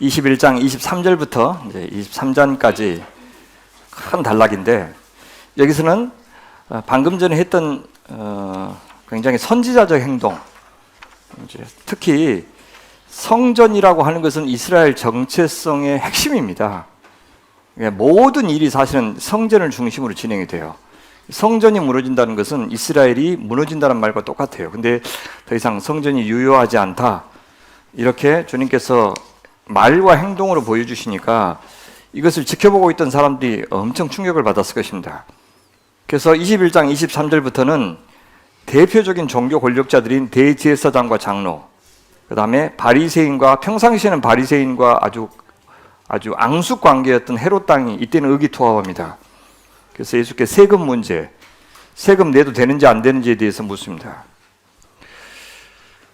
21장 23절부터 이제 23장까지 큰 단락인데, 여기서는 방금 전에 했던 굉장히 선지자적 행동, 이제 특히 성전이라고 하는 것은 이스라엘 정체성의 핵심입니다. 모든 일이 사실은 성전을 중심으로 진행이 돼요. 성전이 무너진다는 것은 이스라엘이 무너진다는 말과 똑같아요. 근데 더 이상 성전이 유효하지 않다, 이렇게 주님께서 말과 행동으로 보여주시니까 이것을 지켜보고 있던 사람들이 엄청 충격을 받았을 것입니다. 그래서 21장 23절부터는 대표적인 종교 권력자들인 대제사장과 장로, 그 다음에 바리새인과, 평상시에는 바리새인과 아주 앙숙 관계였던 헤롯 당이 이때는 의기투합합니다. 그래서 예수께서 세금 문제, 세금 내도 되는지 안 되는지에 대해서 묻습니다.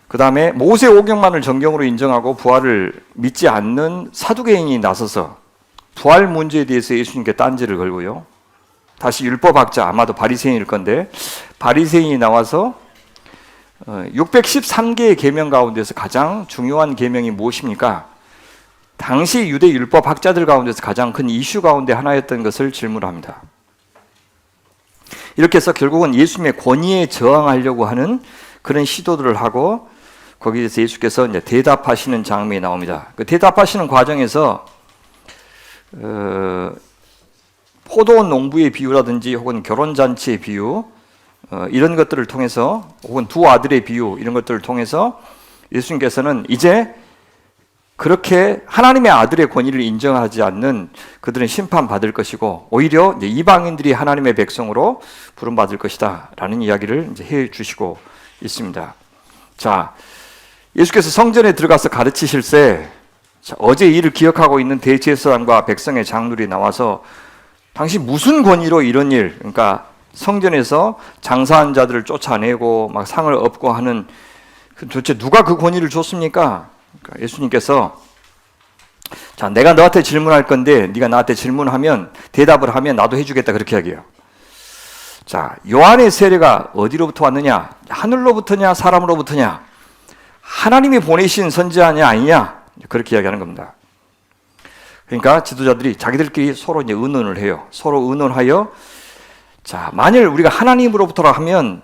그 다음에 모세 오경만을 정경으로 인정하고 부활을 믿지 않는 사두개인이 나서서 부활 문제에 대해서 예수님께 딴지를 걸고요. 다시 율법학자, 아마도 바리새인일 건데, 바리새인이 나와서 613개의 계명 가운데서 가장 중요한 계명이 무엇입니까? 당시 유대 율법학자들 가운데서 가장 큰 이슈 가운데 하나였던 것을 질문합니다. 이렇게 해서 결국은 예수님의 권위에 저항하려고 하는 그런 시도들을 하고, 거기에서 예수께서 이제 대답하시는 장면이 나옵니다. 그 대답하시는 과정에서 포도원 농부의 비유라든지 혹은 결혼잔치의 비유, 이런 것들을 통해서, 혹은 두 아들의 비유, 이런 것들을 통해서 예수님께서는 이제 그렇게 하나님의 아들의 권위를 인정하지 않는 그들은 심판받을 것이고, 오히려 이제 이방인들이 하나님의 백성으로 부름받을 것이다 라는 이야기를 이제 해 주시고 있습니다. 자, 예수께서 성전에 들어가서 가르치실 때, 어제 일을 기억하고 있는 대제사장과 백성의 장로들이 나와서 당시 무슨 권위로 이런 일, 그러니까 성전에서 장사한 자들을 쫓아내고 막 상을 업고 하는, 도대체 누가 그 권위를 줬습니까? 그러니까 예수님께서, 자, 내가 너한테 질문할 건데 네가 나한테 질문하면, 대답을 하면 나도 해주겠다, 그렇게 이야기해요. 자, 요한의 세례가 어디로부터 왔느냐? 하늘로부터냐 사람으로부터냐? 하나님이 보내신 선지자냐 아니냐? 그렇게 이야기하는 겁니다. 그러니까 지도자들이 자기들끼리 서로 이제 의논을 해요. 서로 의논하여, 자, 만일 우리가 하나님으로부터라 하면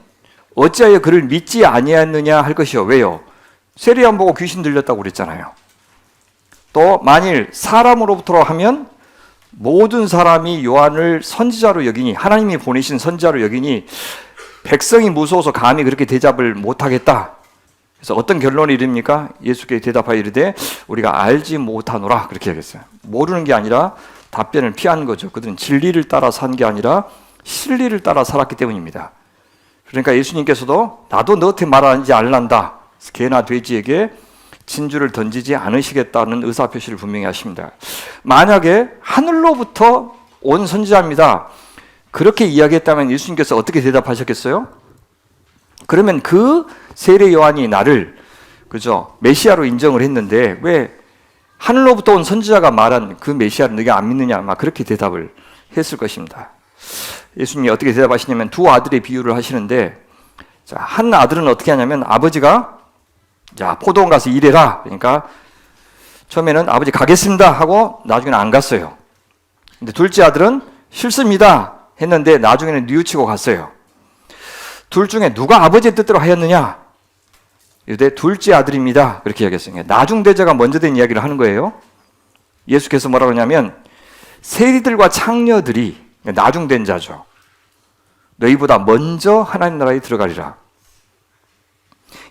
어찌하여 그를 믿지 아니하였느냐 할 것이요. 왜요? 세례 안 보고 귀신 들렸다고 그랬잖아요. 또 만일 사람으로부터라 하면 모든 사람이 요한을 선지자로 여기니, 하나님이 보내신 선지자로 여기니 백성이 무서워서 감히 그렇게 대답을 못하겠다. 그래서 어떤 결론이 이릅니까? 예수께 대답하여 이르되 우리가 알지 못하노라, 그렇게 하겠어요. 모르는 게 아니라 답변을 피한 거죠. 그들은 진리를 따라 산 게 아니라 실리를 따라 살았기 때문입니다. 그러니까 예수님께서도 나도 너한테 말하는지 알란다, 개나 돼지에게 진주를 던지지 않으시겠다는 의사표시를 분명히 하십니다. 만약에 하늘로부터 온 선지자입니다, 그렇게 이야기했다면 예수님께서 어떻게 대답하셨겠어요? 그러면 그 세례 요한이 나를, 그죠, 메시아로 인정을 했는데 왜 하늘로부터 온 선지자가 말한 그 메시아를 네가 안 믿느냐, 막 그렇게 대답을 했을 것입니다. 예수님이 어떻게 대답하시냐면 두 아들의 비유를 하시는데, 자, 한 아들은 어떻게 하냐면 아버지가, 자, 포도원 가서 일해라, 그러니까 처음에는 아버지 가겠습니다 하고 나중에는 안 갔어요. 근데 둘째 아들은 싫습니다 했는데 나중에는 뉘우치고 갔어요. 둘 중에 누가 아버지의 뜻대로 하였느냐? 이때 둘째 아들입니다, 그렇게 이야기했어요. 나중대자가 먼저 된 이야기를 하는 거예요. 예수께서 뭐라고 하냐면 세리들과 창녀들이 나중된 자죠. 너희보다 먼저 하나님 나라에 들어가리라.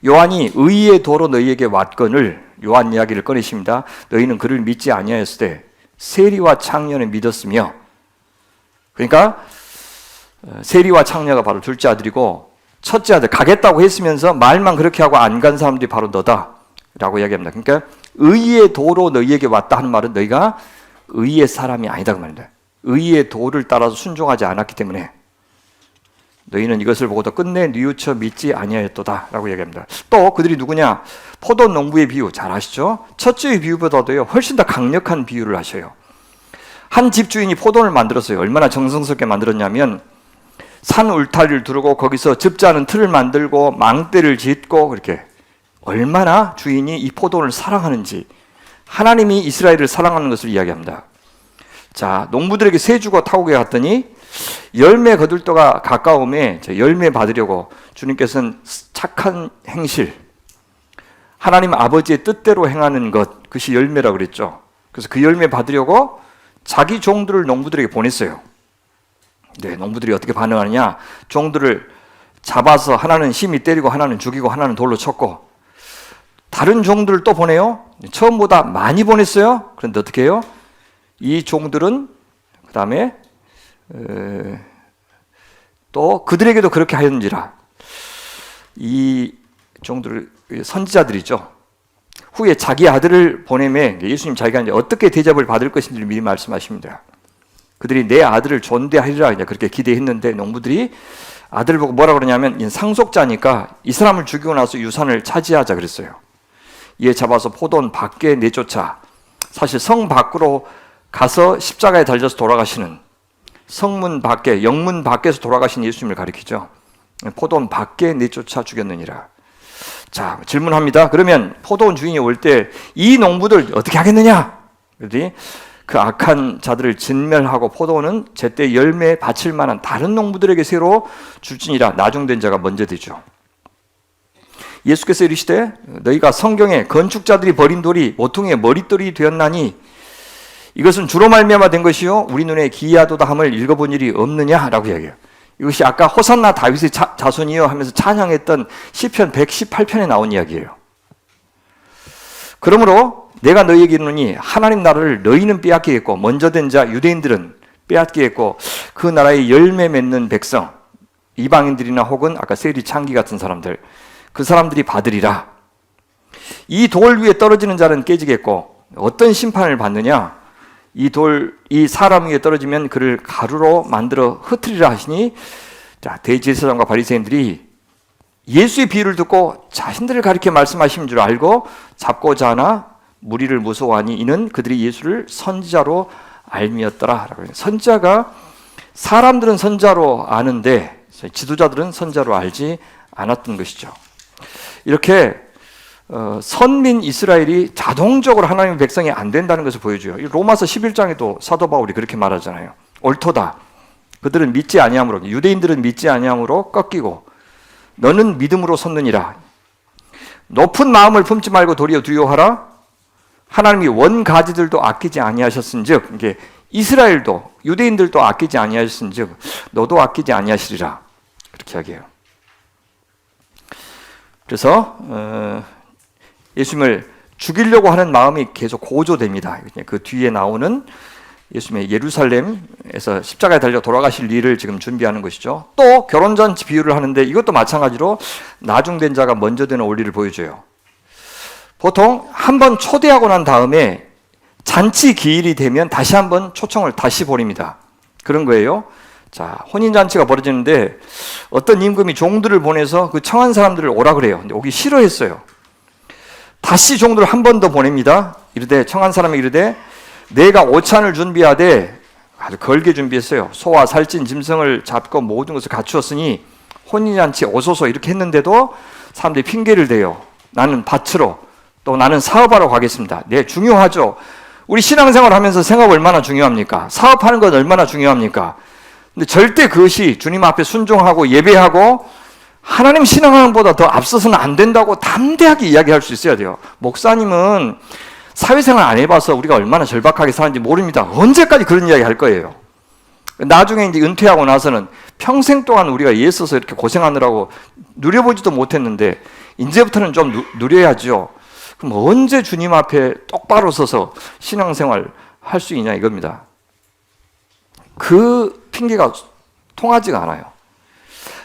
요한이 의의 도로 너희에게 왔거늘, 요한 이야기를 꺼내십니다. 너희는 그를 믿지 아니하였을 때 세리와 창녀는 믿었으며, 그러니까 세리와 창녀가 바로 둘째 아들이고, 첫째 아들 가겠다고 했으면서 말만 그렇게 하고 안 간 사람들이 바로 너다 라고 이야기합니다. 그러니까 의의 도로 너희에게 왔다 하는 말은 너희가 의의 사람이 아니다 그 말입니다. 의의 도를 따라서 순종하지 않았기 때문에 너희는 이것을 보고도 끝내 뉘우쳐 믿지 아니하였도다 라고 이야기합니다. 또 그들이 누구냐? 포도원 농부의 비유 잘 아시죠? 첫째의 비유보다도요 훨씬 더 강력한 비유를 하셔요. 한 집주인이 포도원을 만들었어요. 얼마나 정성스럽게 만들었냐면 산 울타리를 두르고 거기서 즙자는 틀을 만들고 망대를 짓고, 그렇게 얼마나 주인이 이 포도원을 사랑하는지 하나님이 이스라엘을 사랑하는 것을 이야기합니다. 자, 농부들에게 새 주고 타국에 갔더니 열매 거둘 때가 가까움에 열매 받으려고 주님께서는 착한 행실, 하나님 아버지의 뜻대로 행하는 것, 그것이 열매라고 그랬죠. 그래서 그 열매 받으려고 자기 종들을 농부들에게 보냈어요. 네, 농부들이 어떻게 반응하느냐? 종들을 잡아서 하나는 심히 때리고 하나는 죽이고 하나는 돌로 쳤고, 다른 종들을 또 보내요. 처음보다 많이 보냈어요. 그런데 어떻게 해요? 이 종들은 그 다음에 또 그들에게도 그렇게 하였는지라. 이 종들 선지자들이죠. 후에 자기 아들을 보내매 예수님 자기가 이제 어떻게 대접을 받을 것인지를 미리 말씀하십니다. 그들이 내 아들을 존대하리라 그렇게 기대했는데 농부들이 아들을 보고 뭐라 그러냐면 상속자니까 이 사람을 죽이고 나서 유산을 차지하자 그랬어요. 이에 잡아서 포도원 밖에 내쫓아, 사실 성 밖으로 가서 십자가에 달려서 돌아가시는, 성문 밖에, 영문 밖에서 돌아가신 예수님을 가리키죠. 포도원 밖에 내쫓아 죽였느니라. 자, 질문합니다. 그러면 포도원 주인이 올 때 이 농부들 어떻게 하겠느냐? 그랬더니 그 악한 자들을 진멸하고 포도원은 제때 열매 바칠 만한 다른 농부들에게 새로 줄지니라. 나중된 자가 먼저 되죠. 예수께서 이르시되 너희가 성경에 건축자들이 버린 돌이 모퉁이의 머릿돌이 되었나니 이것은 주로 말미암아 된 것이요 우리 눈에 기이하도다 함을 읽어본 일이 없느냐라고 이야기해요. 이것이 아까 호산나 다윗의 자손이요 하면서 찬양했던 시편 118편에 나온 이야기예요. 그러므로 내가 너희에게 이르노니 하나님 나라를 너희는 빼앗기겠고 먼저 된 자 유대인들은 빼앗기겠고 그 나라의 열매 맺는 백성, 이방인들이나 혹은 아까 세리 창기 같은 사람들, 그 사람들이 받으리라. 이 돌 위에 떨어지는 자는 깨지겠고 어떤 심판을 받느냐? 이 사람 위에 떨어지면 그를 가루로 만들어 흩으리라 하시니, 자, 대제사장과 바리새인들이 예수의 비유를 듣고 자신들을 가리켜 말씀하신 줄 알고 잡고자 하나 무리를 무서워하니 이는 그들이 예수를 선지자로 알미었더라. 선지자가, 사람들은 선지자로 아는데 지도자들은 선지자로 알지 않았던 것이죠. 이렇게 선민 이스라엘이 자동적으로 하나님의 백성이 안 된다는 것을 보여줘요. 로마서 11장에도 사도 바울이 그렇게 말하잖아요. 옳도다. 그들은 믿지 아니함으로, 유대인들은 믿지 아니함으로 꺾이고 너는 믿음으로 섰느니라. 높은 마음을 품지 말고 도리어 두려워하라. 하나님이 원가지들도 아끼지 아니하셨은즉, 이게 이스라엘도 유대인들도 아끼지 아니하셨은즉 너도 아끼지 아니하시리라. 그렇게 이야기해요. 그래서 예수님을 죽이려고 하는 마음이 계속 고조됩니다. 그 뒤에 나오는 예수님의 예루살렘에서 십자가에 달려 돌아가실 일을 지금 준비하는 것이죠. 또 결혼잔치 비유를 하는데 이것도 마찬가지로 나중된 자가 먼저 되는 원리를 보여줘요. 보통 한번 초대하고 난 다음에 잔치 기일이 되면 다시 한번 초청을 다시 보냅니다. 그런 거예요. 자, 혼인잔치가 벌어지는데 어떤 임금이 종들을 보내서 그 청한 사람들을 오라 그래요. 근데 오기 싫어했어요. 다시 종들을 한 번 더 보냅니다. 이르되 청한 사람이 이르되 내가 오찬을 준비하되, 아주 걸게 준비했어요. 소와 살찐 짐승을 잡고 모든 것을 갖추었으니 혼인잔치 오소서 이렇게 했는데도 사람들이 핑계를 대요. 나는 밭으로, 또 나는 사업하러 가겠습니다. 네, 중요하죠. 우리 신앙생활 하면서 생업 얼마나 중요합니까? 사업하는 건 얼마나 중요합니까? 근데 절대 그것이 주님 앞에 순종하고 예배하고 하나님 신앙하는 것보다 더 앞서서는 안 된다고 담대하게 이야기할 수 있어야 돼요. 목사님은 사회생활 안 해봐서 우리가 얼마나 절박하게 사는지 모릅니다. 언제까지 그런 이야기 할 거예요? 나중에 이제 은퇴하고 나서는 평생 동안 우리가 예서서 이렇게 고생하느라고 누려보지도 못했는데 이제부터는 좀 누려야죠. 그럼 언제 주님 앞에 똑바로 서서 신앙생활 할 수 있냐 이겁니다. 그 핑계가 통하지가 않아요.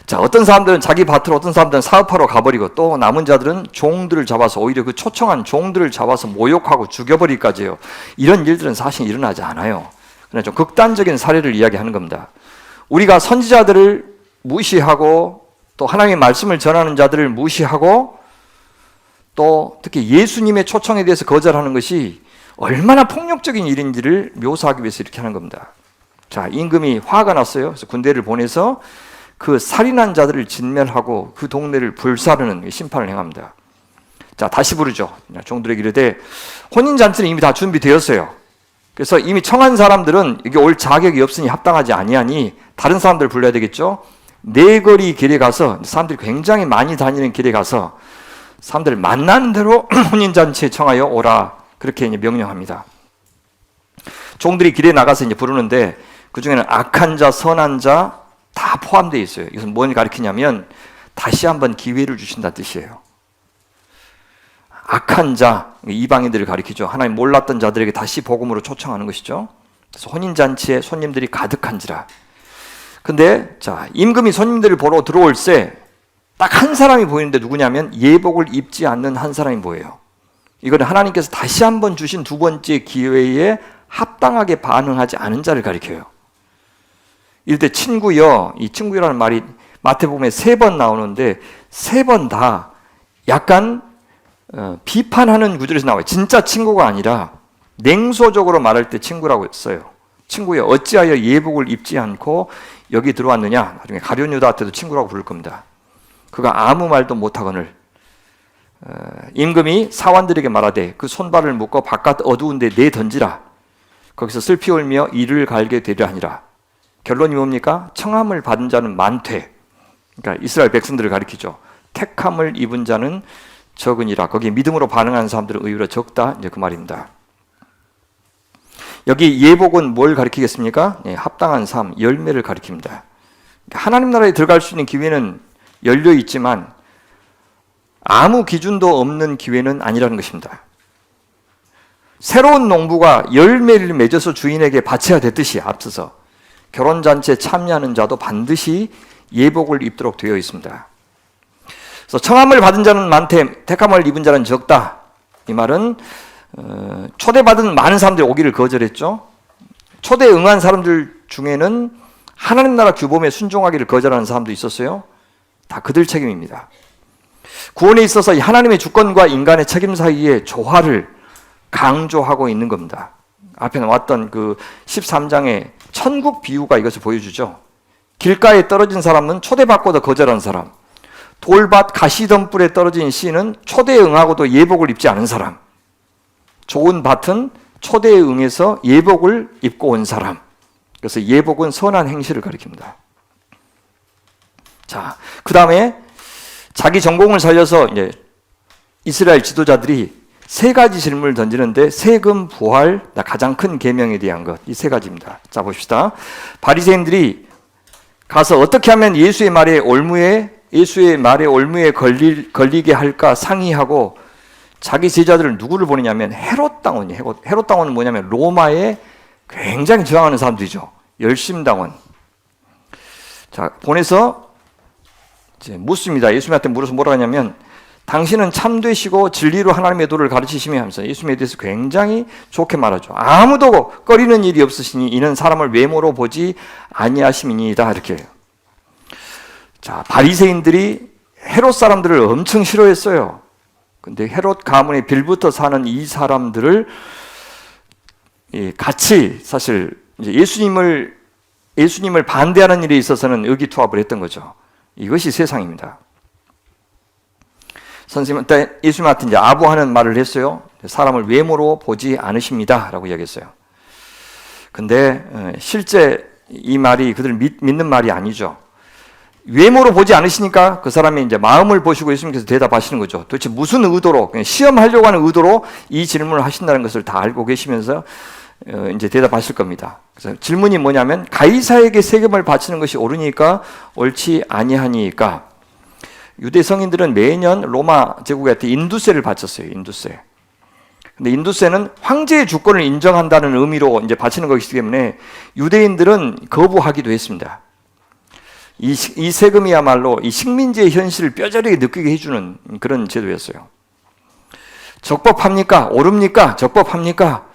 자, 어떤 사람들은 자기 밭으로, 어떤 사람들은 사업하러 가버리고 또 남은 자들은 종들을 잡아서 오히려 그 초청한 종들을 잡아서 모욕하고 죽여버리기까지 해요. 이런 일들은 사실 일어나지 않아요. 그냥 좀 극단적인 사례를 이야기하는 겁니다. 우리가 선지자들을 무시하고 또 하나님의 말씀을 전하는 자들을 무시하고 또 특히 예수님의 초청에 대해서 거절하는 것이 얼마나 폭력적인 일인지를 묘사하기 위해서 이렇게 하는 겁니다. 자, 임금이 화가 났어요. 그래서 군대를 보내서 그 살인한 자들을 진멸하고 그 동네를 불사르는 심판을 행합니다. 자, 다시 부르죠. 종들에게 이르되 혼인잔치는 이미 다 준비되었어요. 그래서 이미 청한 사람들은 여기 올 자격이 없으니 합당하지 아니하니 다른 사람들 불러야 되겠죠. 네거리 길에 가서, 사람들이 굉장히 많이 다니는 길에 가서 사람들 만나는 대로 혼인잔치에 청하여 오라, 그렇게 이제 명령합니다. 종들이 길에 나가서 이제 부르는데 그 중에는 악한 자, 선한 자 다 포함되어 있어요. 이것은 뭘 가리키냐면 다시 한번 기회를 주신다는 뜻이에요. 악한 자, 이방인들을 가리키죠. 하나님 몰랐던 자들에게 다시 복음으로 초청하는 것이죠. 그래서 혼인잔치에 손님들이 가득한지라. 근데 자, 임금이 손님들을 보러 들어올새 딱 한 사람이 보이는데 누구냐면 예복을 입지 않는 한 사람이 보여요. 이거는 하나님께서 다시 한번 주신 두 번째 기회에 합당하게 반응하지 않은 자를 가리켜요. 이럴 때 친구여, 이 친구라는 말이 마태복음에 3번 나오는데 3번 다 약간 비판하는 구절에서 나와요. 진짜 친구가 아니라 냉소적으로 말할 때 친구라고 써요. 친구여, 어찌하여 예복을 입지 않고 여기 들어왔느냐. 나중에 가룟 유다한테도 친구라고 부를 겁니다. 그가 아무 말도 못하거늘 임금이 사원들에게 말하되 그 손발을 묶어 바깥 어두운 데 내던지라. 거기서 슬피 울며 이를 갈게 되려 하니라. 결론이 뭡니까? 청함을 받은 자는 많되, 그러니까 이스라엘 백성들을 가리키죠. 택함을 입은 자는 적으니라. 거기에 믿음으로 반응하는 사람들은 의외로 적다, 이제 그 말입니다. 여기 예복은 뭘 가리키겠습니까? 네, 합당한 삶, 열매를 가리킵니다. 하나님 나라에 들어갈 수 있는 기회는 열려 있지만 아무 기준도 없는 기회는 아니라는 것입니다. 새로운 농부가 열매를 맺어서 주인에게 바쳐야 됐듯이 앞서서 결혼잔치에 참여하는 자도 반드시 예복을 입도록 되어 있습니다. 그래서 청함을 받은 자는 많되 택함을 입은 자는 적다. 이 말은 초대받은 많은 사람들이 오기를 거절했죠. 초대에 응한 사람들 중에는 하나님 나라 규범에 순종하기를 거절하는 사람도 있었어요. 다 그들 책임입니다. 구원에 있어서 이 하나님의 주권과 인간의 책임 사이에 조화를 강조하고 있는 겁니다. 앞에 나왔던 그 13장의 천국 비유가 이것을 보여주죠. 길가에 떨어진 사람은 초대받고도 거절한 사람, 돌밭 가시덤불에 떨어진 씨는 초대에 응하고도 예복을 입지 않은 사람, 좋은 밭은 초대에 응해서 예복을 입고 온 사람. 그래서 예복은 선한 행실을 가리킵니다. 자, 그 다음에 자기 전공을 살려서 이제 이스라엘 지도자들이 3가지 질문을 던지는데 세금, 부활, 가장 큰 계명에 대한 것, 이 3가지입니다. 자, 봅시다. 바리새인들이 가서 어떻게 하면 예수의 말에 올무에 걸리게 할까 상의하고 자기 제자들을 누구를 보내냐면 헤롯 당원이에요. 헤롯 당원은 뭐냐면 로마에 굉장히 저항하는 사람들이죠. 열심당원. 자, 보내서 이제 묻습니다. 예수님한테 물어서 뭐라 하냐면 당신은 참되시고 진리로 하나님의 도를 가르치시며 하면서 예수님에 대해서 굉장히 좋게 말하죠. 아무도 꺼리는 일이 없으시니 이는 사람을 외모로 보지 아니하심이니이다, 이렇게 해요. 자, 바리새인들이 헤롯 사람들을 엄청 싫어했어요. 근데 헤롯 가문의 빌부터 사는 이 사람들을 같이 사실 이제 예수님을 반대하는 일에 있어서는 의기투합을 했던 거죠. 이것이 세상입니다. 선생님한테 예수님한테 이제 아부하는 말을 했어요. 사람을 외모로 보지 않으십니다라고 이야기했어요. 근데 실제 이 말이 그들을 믿는 말이 아니죠. 외모로 보지 않으시니까 그 사람이 이제 마음을 보시고 예수님께서 대답하시는 거죠. 도대체 무슨 의도로, 그냥 시험하려고 하는 의도로 이 질문을 하신다는 것을 다 알고 계시면서 이제 대답하실 겁니다. 그래서 질문이 뭐냐면 가이사에게 세금을 바치는 것이 옳으니까 옳지 아니하니까. 유대 성인들은 매년 로마 제국한테 인두세를 바쳤어요. 인두세. 근데 인두세는 황제의 주권을 인정한다는 의미로 이제 바치는 것이기 때문에 유대인들은 거부하기도 했습니다. 이 세금이야말로 이 식민지의 현실을 뼈저리게 느끼게 해주는 그런 제도였어요. 적법합니까? 옳습니까? 적법합니까?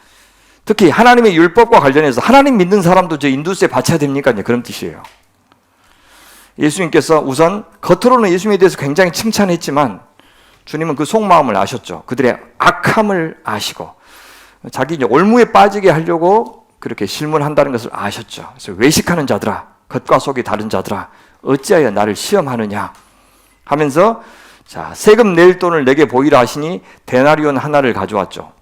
특히 하나님의 율법과 관련해서 하나님 믿는 사람도 저 인두세 바쳐야 됩니까? 이제 그런 뜻이에요. 예수님께서 우선 겉으로는 예수님에 대해서 굉장히 칭찬했지만 주님은 그 속마음을 아셨죠. 그들의 악함을 아시고 자기 이제 올무에 빠지게 하려고 그렇게 실문한다는 것을 아셨죠. 그래서 외식하는 자들아, 겉과 속이 다른 자들아, 어찌하여 나를 시험하느냐 하면서 자, 세금 낼 돈을 내게 보이라 하시니 데나리온 하나를 가져왔죠.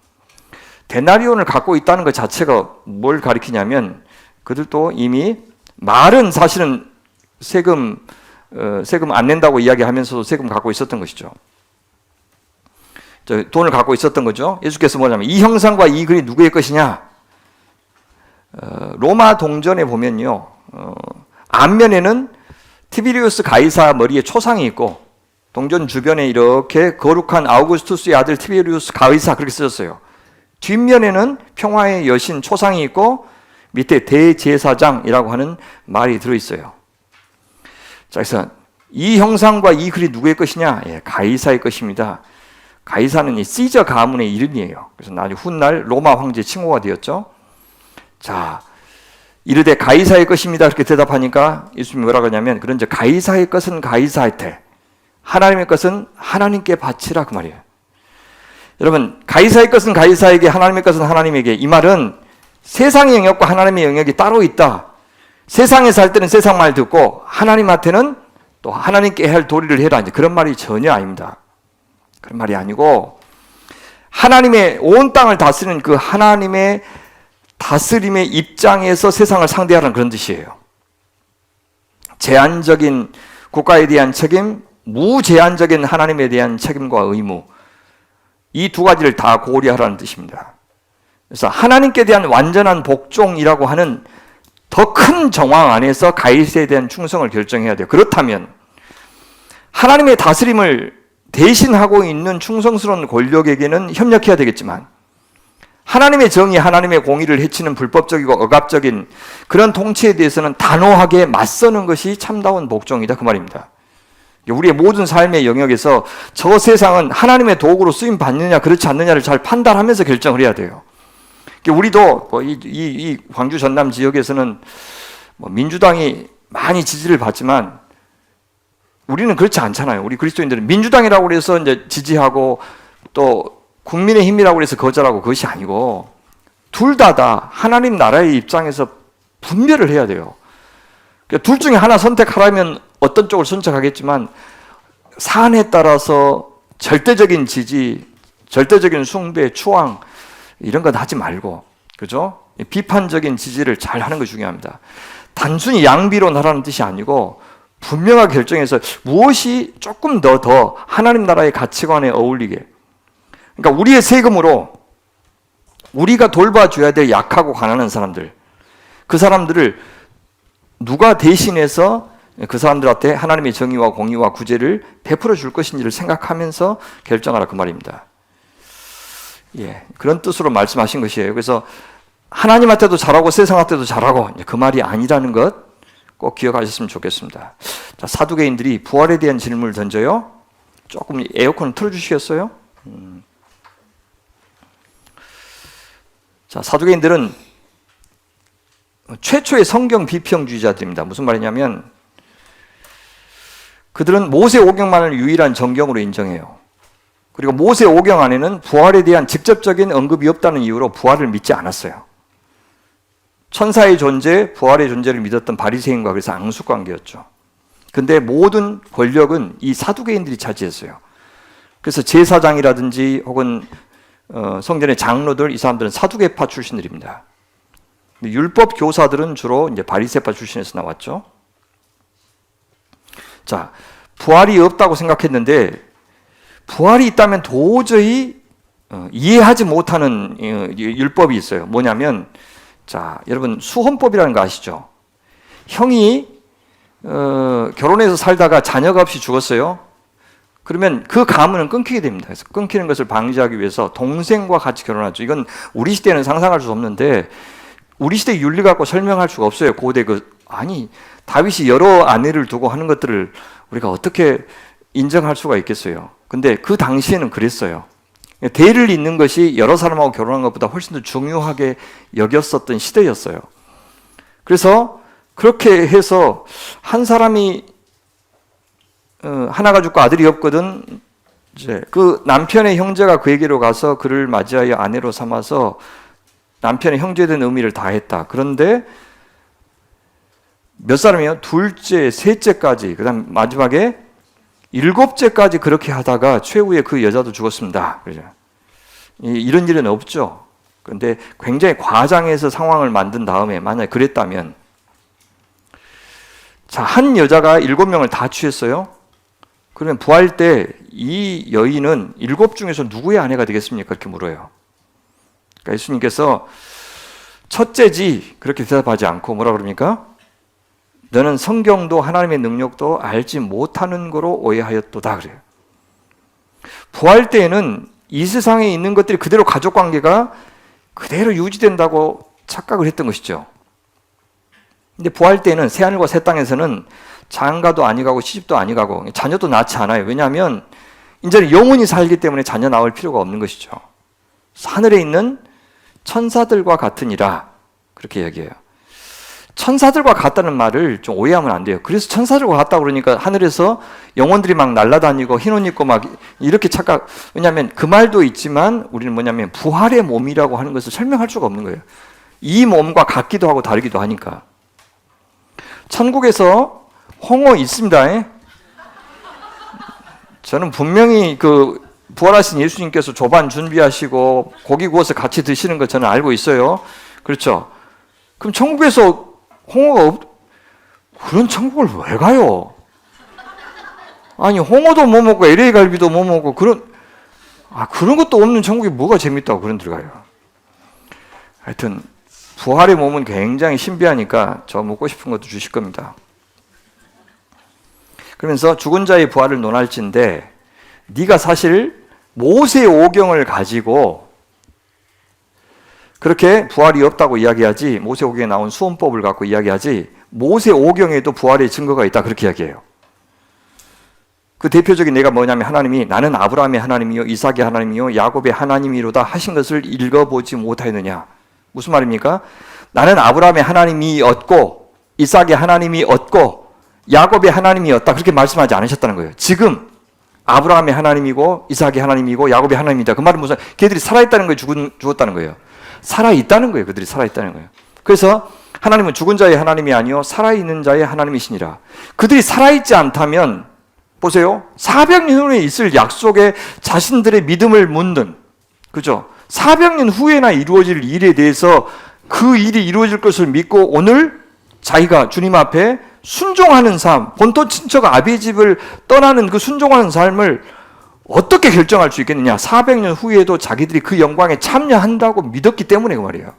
데나리온을 갖고 있다는 것 자체가 뭘 가리키냐면 그들도 이미 말은 사실은 세금 안 낸다고 이야기하면서도 세금 갖고 있었던 것이죠. 돈을 갖고 있었던 거죠. 예수께서 뭐냐면 이 형상과 이 글이 누구의 것이냐? 로마 동전에 보면요, 앞면에는 티비리우스 가이사 머리에 초상이 있고 동전 주변에 이렇게 거룩한 아우구스투스의 아들 티비리우스 가이사 그렇게 써졌어요. 뒷면에는 평화의 여신 초상이 있고 밑에 대제사장이라고 하는 말이 들어있어요. 자, 그래서 이 형상과 이 글이 누구의 것이냐? 예, 가이사의 것입니다. 가이사는 이 시저 가문의 이름이에요. 그래서 나중에 훗날 로마 황제 칭호가 되었죠. 자, 이르되 가이사의 것입니다. 이렇게 대답하니까 예수님이 뭐라고 하냐면 그런즉 가이사의 것은 가이사한테, 하나님의 것은 하나님께 바치라 그 말이에요. 여러분, 가이사의 것은 가이사에게, 하나님의 것은 하나님에게, 이 말은 세상의 영역과 하나님의 영역이 따로 있다. 세상에 살 때는 세상 말 듣고 하나님한테는 또 하나님께 할 도리를 해라. 이제 그런 말이 전혀 아닙니다. 그런 말이 아니고 하나님의 온 땅을 다스리는 그 하나님의 다스림의 입장에서 세상을 상대하라는 그런 뜻이에요. 제한적인 국가에 대한 책임, 무제한적인 하나님에 대한 책임과 의무, 이 두 가지를 다 고려하라는 뜻입니다. 그래서 하나님께 대한 완전한 복종이라고 하는 더 큰 정황 안에서 가이사에 대한 충성을 결정해야 돼요. 그렇다면 하나님의 다스림을 대신하고 있는 충성스러운 권력에게는 협력해야 되겠지만 하나님의 정의, 하나님의 공의를 해치는 불법적이고 억압적인 그런 통치에 대해서는 단호하게 맞서는 것이 참다운 복종이다 그 말입니다. 우리의 모든 삶의 영역에서 저 세상은 하나님의 도구로 쓰임 받느냐 그렇지 않느냐를 잘 판단하면서 결정을 해야 돼요. 우리도 이 광주 전남 지역에서는 민주당이 많이 지지를 받지만 우리는 그렇지 않잖아요. 우리 그리스도인들은 민주당이라고 해서 이제 지지하고 또 국민의힘이라고 해서 거절하고 그것이 아니고 둘 다 하나님 나라의 입장에서 분별을 해야 돼요. 둘 중에 하나 선택하라면 어떤 쪽을 선택하겠지만 사안에 따라서 절대적인 지지, 절대적인 숭배, 추앙 이런 건 하지 말고, 그죠? 비판적인 지지를 잘 하는 것이 중요합니다. 단순히 양비론 하라는 뜻이 아니고 분명하게 결정해서 무엇이 조금 더 하나님 나라의 가치관에 어울리게, 그러니까 우리의 세금으로 우리가 돌봐줘야 될 약하고 가난한 사람들, 그 사람들을 누가 대신해서 그 사람들한테 하나님의 정의와 공의와 구제를 베풀어 줄 것인지를 생각하면서 결정하라 그 말입니다. 예, 그런 뜻으로 말씀하신 것이에요. 그래서 하나님한테도 잘하고 세상한테도 잘하고 그 말이 아니라는 것 꼭 기억하셨으면 좋겠습니다. 자, 사두개인들이 부활에 대한 질문을 던져요. 조금 에어컨 틀어주시겠어요? 자, 사두개인들은 최초의 성경 비평주의자들입니다. 무슨 말이냐면 그들은 모세 오경만을 유일한 정경으로 인정해요. 그리고 모세 오경 안에는 부활에 대한 직접적인 언급이 없다는 이유로 부활을 믿지 않았어요. 천사의 존재, 부활의 존재를 믿었던 바리새인과 그래서 앙숙관계였죠. 근데 모든 권력은 이 사두개인들이 차지했어요. 그래서 제사장이라든지 혹은 성전의 장로들, 이 사람들은 사두개파 출신들입니다. 율법 교사들은 주로 이제 바리새파 출신에서 나왔죠. 자, 부활이 없다고 생각했는데 부활이 있다면 도저히 이해하지 못하는 율법이 있어요. 뭐냐면, 자, 여러분 수혼법이라는 거 아시죠? 형이 결혼해서 살다가 자녀가 없이 죽었어요. 그러면 그 가문은 끊기게 됩니다. 그래서 끊기는 것을 방지하기 위해서 동생과 같이 결혼하죠. 이건 우리 시대는 상상할 수 없는데 우리 시대 윤리 갖고 설명할 수가 없어요. 고대 아니 다윗이 여러 아내를 두고 하는 것들을 우리가 어떻게 인정할 수가 있겠어요. 근데 그 당시에는 그랬어요. 대를 잇는 것이 여러 사람하고 결혼한 것보다 훨씬 더 중요하게 여겼었던 시대였어요. 그래서 그렇게 해서 한 사람이 하나가 죽고 아들이 없거든. 이제 그 남편의 형제가 그에게로 가서 그를 맞이하여 아내로 삼아서 남편의 형제된 의미를 다했다. 그런데 몇 사람이요? 둘째, 셋째까지, 그 다음 마지막에 7째까지 그렇게 하다가 최후에 그 여자도 죽었습니다. 그죠? 이런 일은 없죠. 그런데 굉장히 과장해서 상황을 만든 다음에 만약에 그랬다면, 자, 한 여자가 7명을 다 취했어요. 그러면 부활 때 이 여인은 7 중에서 누구의 아내가 되겠습니까? 그렇게 물어요. 그러니까 예수님께서 첫째지 그렇게 대답하지 않고 뭐라 그럽니까? 너는 성경도 하나님의 능력도 알지 못하는 거로 오해하였도다 그래요. 부활 때에는 이 세상에 있는 것들이 그대로 가족관계가 그대로 유지된다고 착각을 했던 것이죠. 근데 부활 때에는 새하늘과 새 땅에서는 장가도 아니 가고 시집도 아니 가고 자녀도 낳지 않아요. 왜냐하면 이제는 영원히 살기 때문에 자녀 낳을 필요가 없는 것이죠. 하늘에 있는 천사들과 같으니라 그렇게 얘기해요. 천사들과 같다는 말을 좀 오해하면 안 돼요. 그래서 천사들과 같다고 그러니까 하늘에서 영혼들이 막 날아다니고 흰 옷 입고 막 이렇게 착각. 왜냐하면 그 말도 있지만 우리는 뭐냐면 부활의 몸이라고 하는 것을 설명할 수가 없는 거예요. 이 몸과 같기도 하고 다르기도 하니까. 천국에서 홍어 있습니다. 저는 분명히 그 부활하신 예수님께서 조반 준비하시고 고기 구워서 같이 드시는 거 저는 알고 있어요. 그렇죠? 그럼 천국에서 홍어가 그런 천국을 왜 가요? 아니 홍어도 못 먹고 LA 갈비도 못 먹고 그런 것도 없는 천국이 뭐가 재밌다고 그런 데 가요. 하여튼 부활의 몸은 굉장히 신비하니까 저 먹고 싶은 것도 주실 겁니다. 그러면서 죽은 자의 부활을 논할진데 네가 사실 모세 오경을 가지고 그렇게 부활이 없다고 이야기하지, 모세 오경에 나온 수원법을 갖고 이야기하지, 모세 오경에도 부활의 증거가 있다 그렇게 이야기해요. 그 대표적인 예가 뭐냐면 하나님이 나는 아브라함의 하나님이요 이삭의 하나님이요 야곱의 하나님이로다 하신 것을 읽어보지 못하였느냐. 무슨 말입니까? 나는 아브라함의 하나님이었고 이삭의 하나님이었고 야곱의 하나님이었다 그렇게 말씀하지 않으셨다는 거예요. 지금 아브라함의 하나님이고 이삭의 하나님이고 야곱의 하나님이다. 그 말은 무슨 걔들이 살아있다는 거예요? 죽었다는 거예요? 살아있다는 거예요. 그들이 살아있다는 거예요. 그래서 하나님은 죽은 자의 하나님이 아니요 살아있는 자의 하나님이시니라. 그들이 살아있지 않다면 보세요. 400년 후에 있을 약속에 자신들의 믿음을 묻는, 그죠? 400년 후에나 이루어질 일에 대해서 그 일이 이루어질 것을 믿고 오늘 자기가 주님 앞에 순종하는 삶, 본토 친척 아비의 집을 떠나는 그 순종하는 삶을 어떻게 결정할 수 있겠느냐? 400년 후에도 자기들이 그 영광에 참여한다고 믿었기 때문에 그 말이에요.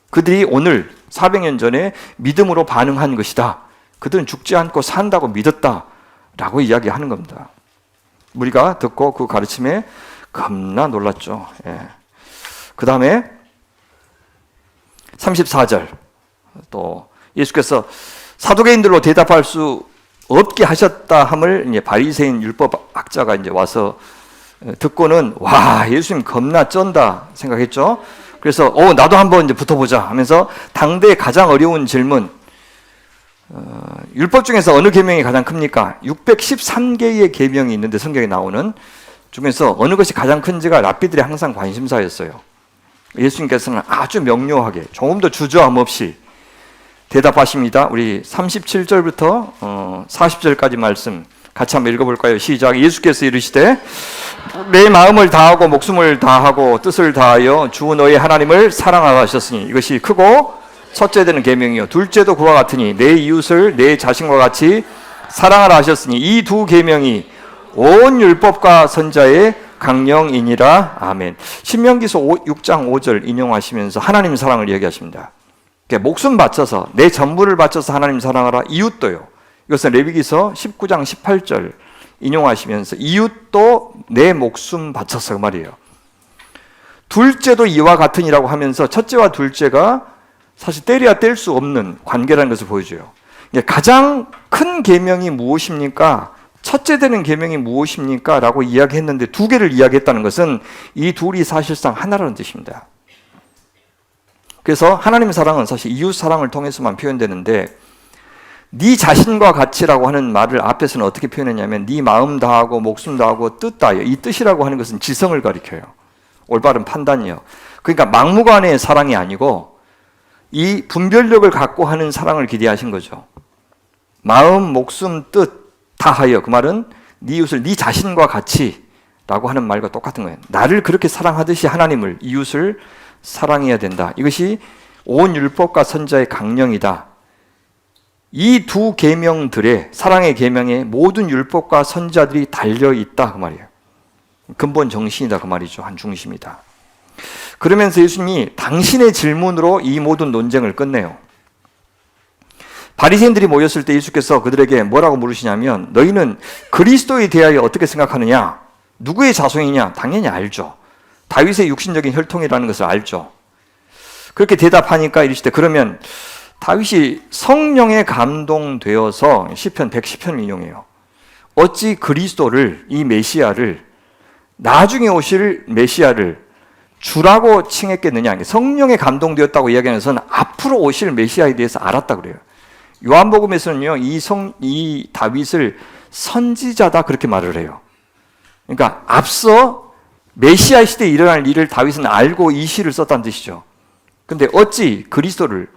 그들이 오늘 400년 전에 믿음으로 반응한 것이다. 그들은 죽지 않고 산다고 믿었다. 라고 이야기하는 겁니다. 우리가 듣고 그 가르침에 겁나 놀랐죠. 예. 그 다음에 34절 또 예수께서 사두개인들로 대답할 수 없게 하셨다 함을 이제 바리새인 율법학자가 이제 와서 듣고는 와 예수님 겁나 쩐다 생각했죠. 그래서 나도 한번 이제 붙어보자 하면서 당대의 가장 어려운 질문, 율법 중에서 어느 계명이 가장 큽니까? 613개의 계명이 있는데 성경에 나오는 중에서 어느 것이 가장 큰지가 랍비들의 항상 관심사였어요. 예수님께서는 아주 명료하게 조금 더 주저함 없이 대답하십니다. 우리 37절부터 40절까지 말씀 같이 한번 읽어볼까요? 시작. 예수께서 이르시되 내 마음을 다하고 목숨을 다하고 뜻을 다하여 주 너의 하나님을 사랑하라 하셨으니 이것이 크고 첫째 되는 계명이요 둘째도 그와 같으니 내 이웃을 내 자신과 같이 사랑하라 하셨으니 이 두 계명이 온 율법과 선자의 강령이니라. 아멘. 신명기서 6장 5절 인용하시면서 하나님 사랑을 얘기하십니다. 목숨 바쳐서 내 전부를 바쳐서 하나님 사랑하라. 이웃도요. 이것은 레위기서 19장 18절 인용하시면서 이웃도 내 목숨 바쳐서 그 말이에요. 둘째도 이와 같으니라고 하면서 첫째와 둘째가 사실 떼려야 뗄 수 없는 관계라는 것을 보여줘요. 가장 큰 계명이 무엇입니까? 첫째 되는 계명이 무엇입니까? 라고 이야기했는데 두 개를 이야기했다는 것은 이 둘이 사실상 하나라는 뜻입니다. 그래서 하나님의 사랑은 사실 이웃 사랑을 통해서만 표현되는데 네 자신과 같이라고 하는 말을 앞에서는 어떻게 표현했냐면 네 마음 다하고 목숨 다하고 뜻 다하여, 이 뜻이라고 하는 것은 지성을 가리켜요. 올바른 판단이요. 그러니까 막무가내의 사랑이 아니고 이 분별력을 갖고 하는 사랑을 기대하신 거죠. 마음, 목숨, 뜻 다하여, 그 말은 네 이웃을 네 자신과 같이 라고 하는 말과 똑같은 거예요. 나를 그렇게 사랑하듯이 하나님을, 이웃을 사랑해야 된다. 이것이 온 율법과 선지자의 강령이다. 이 두 계명들의, 사랑의 계명에 모든 율법과 선지자들이 달려있다 그 말이에요. 근본 정신이다 그 말이죠. 한 중심이다. 그러면서 예수님이 당신의 질문으로 이 모든 논쟁을 끝내요. 바리새인들이 모였을 때 예수께서 그들에게 뭐라고 물으시냐면, 너희는 그리스도에 대하여 어떻게 생각하느냐? 누구의 자손이냐? 당연히 알죠. 다윗의 육신적인 혈통이라는 것을 알죠. 그렇게 대답하니까 이르시되, 그러면 다윗이 성령에 감동되어서 시편 110편을 인용해요. 어찌 그리스도를, 이 메시아를, 나중에 오실 메시아를 주라고 칭했겠느냐? 성령에 감동되었다고 이야기하는 것은 앞으로 오실 메시아에 대해서 알았다 그래요. 요한복음에서는요, 이 다윗을 선지자다 그렇게 말을 해요. 그러니까 앞서 메시아 시대에 일어날 일을 다윗은 알고 이 시를 썼다는 뜻이죠. 근데 어찌 그리스도를,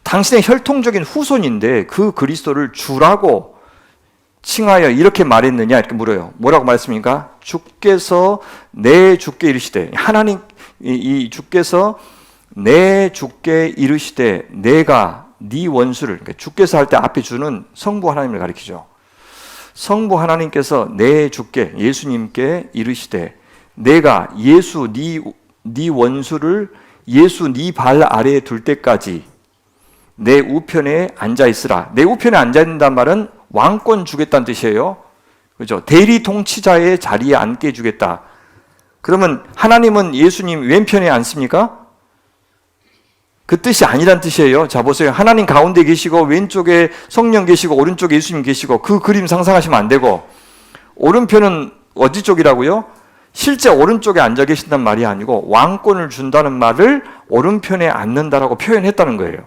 당신의 혈통적인 후손인데 그 그리스도를 주라고 칭하여 이렇게 말했느냐 이렇게 물어요. 뭐라고 말했습니까? 주께서 내 주께 이르시되, 하나님 이 주께서 내 주께 이르시되 내가 네 원수를, 그러니까 주께서 할 때 앞에 주는 성부 하나님을 가리키죠. 성부 하나님께서 내 주께, 예수님께 이르시되 내가 예수 네 원수를 예수 네 발 아래에 둘 때까지 내 우편에 앉아 있으라. 내 우편에 앉아 있는단 말은 왕권 주겠다는 뜻이에요. 그죠? 대리 통치자의 자리에 앉게 해주겠다. 그러면 하나님은 예수님 왼편에 앉습니까? 그 뜻이 아니란 뜻이에요. 자, 보세요. 하나님 가운데 계시고 왼쪽에 성령 계시고 오른쪽에 예수님 계시고, 그 그림 상상하시면 안 되고, 오른편은 어디 쪽이라고요? 실제 오른쪽에 앉아 계신단 말이 아니고 왕권을 준다는 말을 오른편에 앉는다라고 표현했다는 거예요.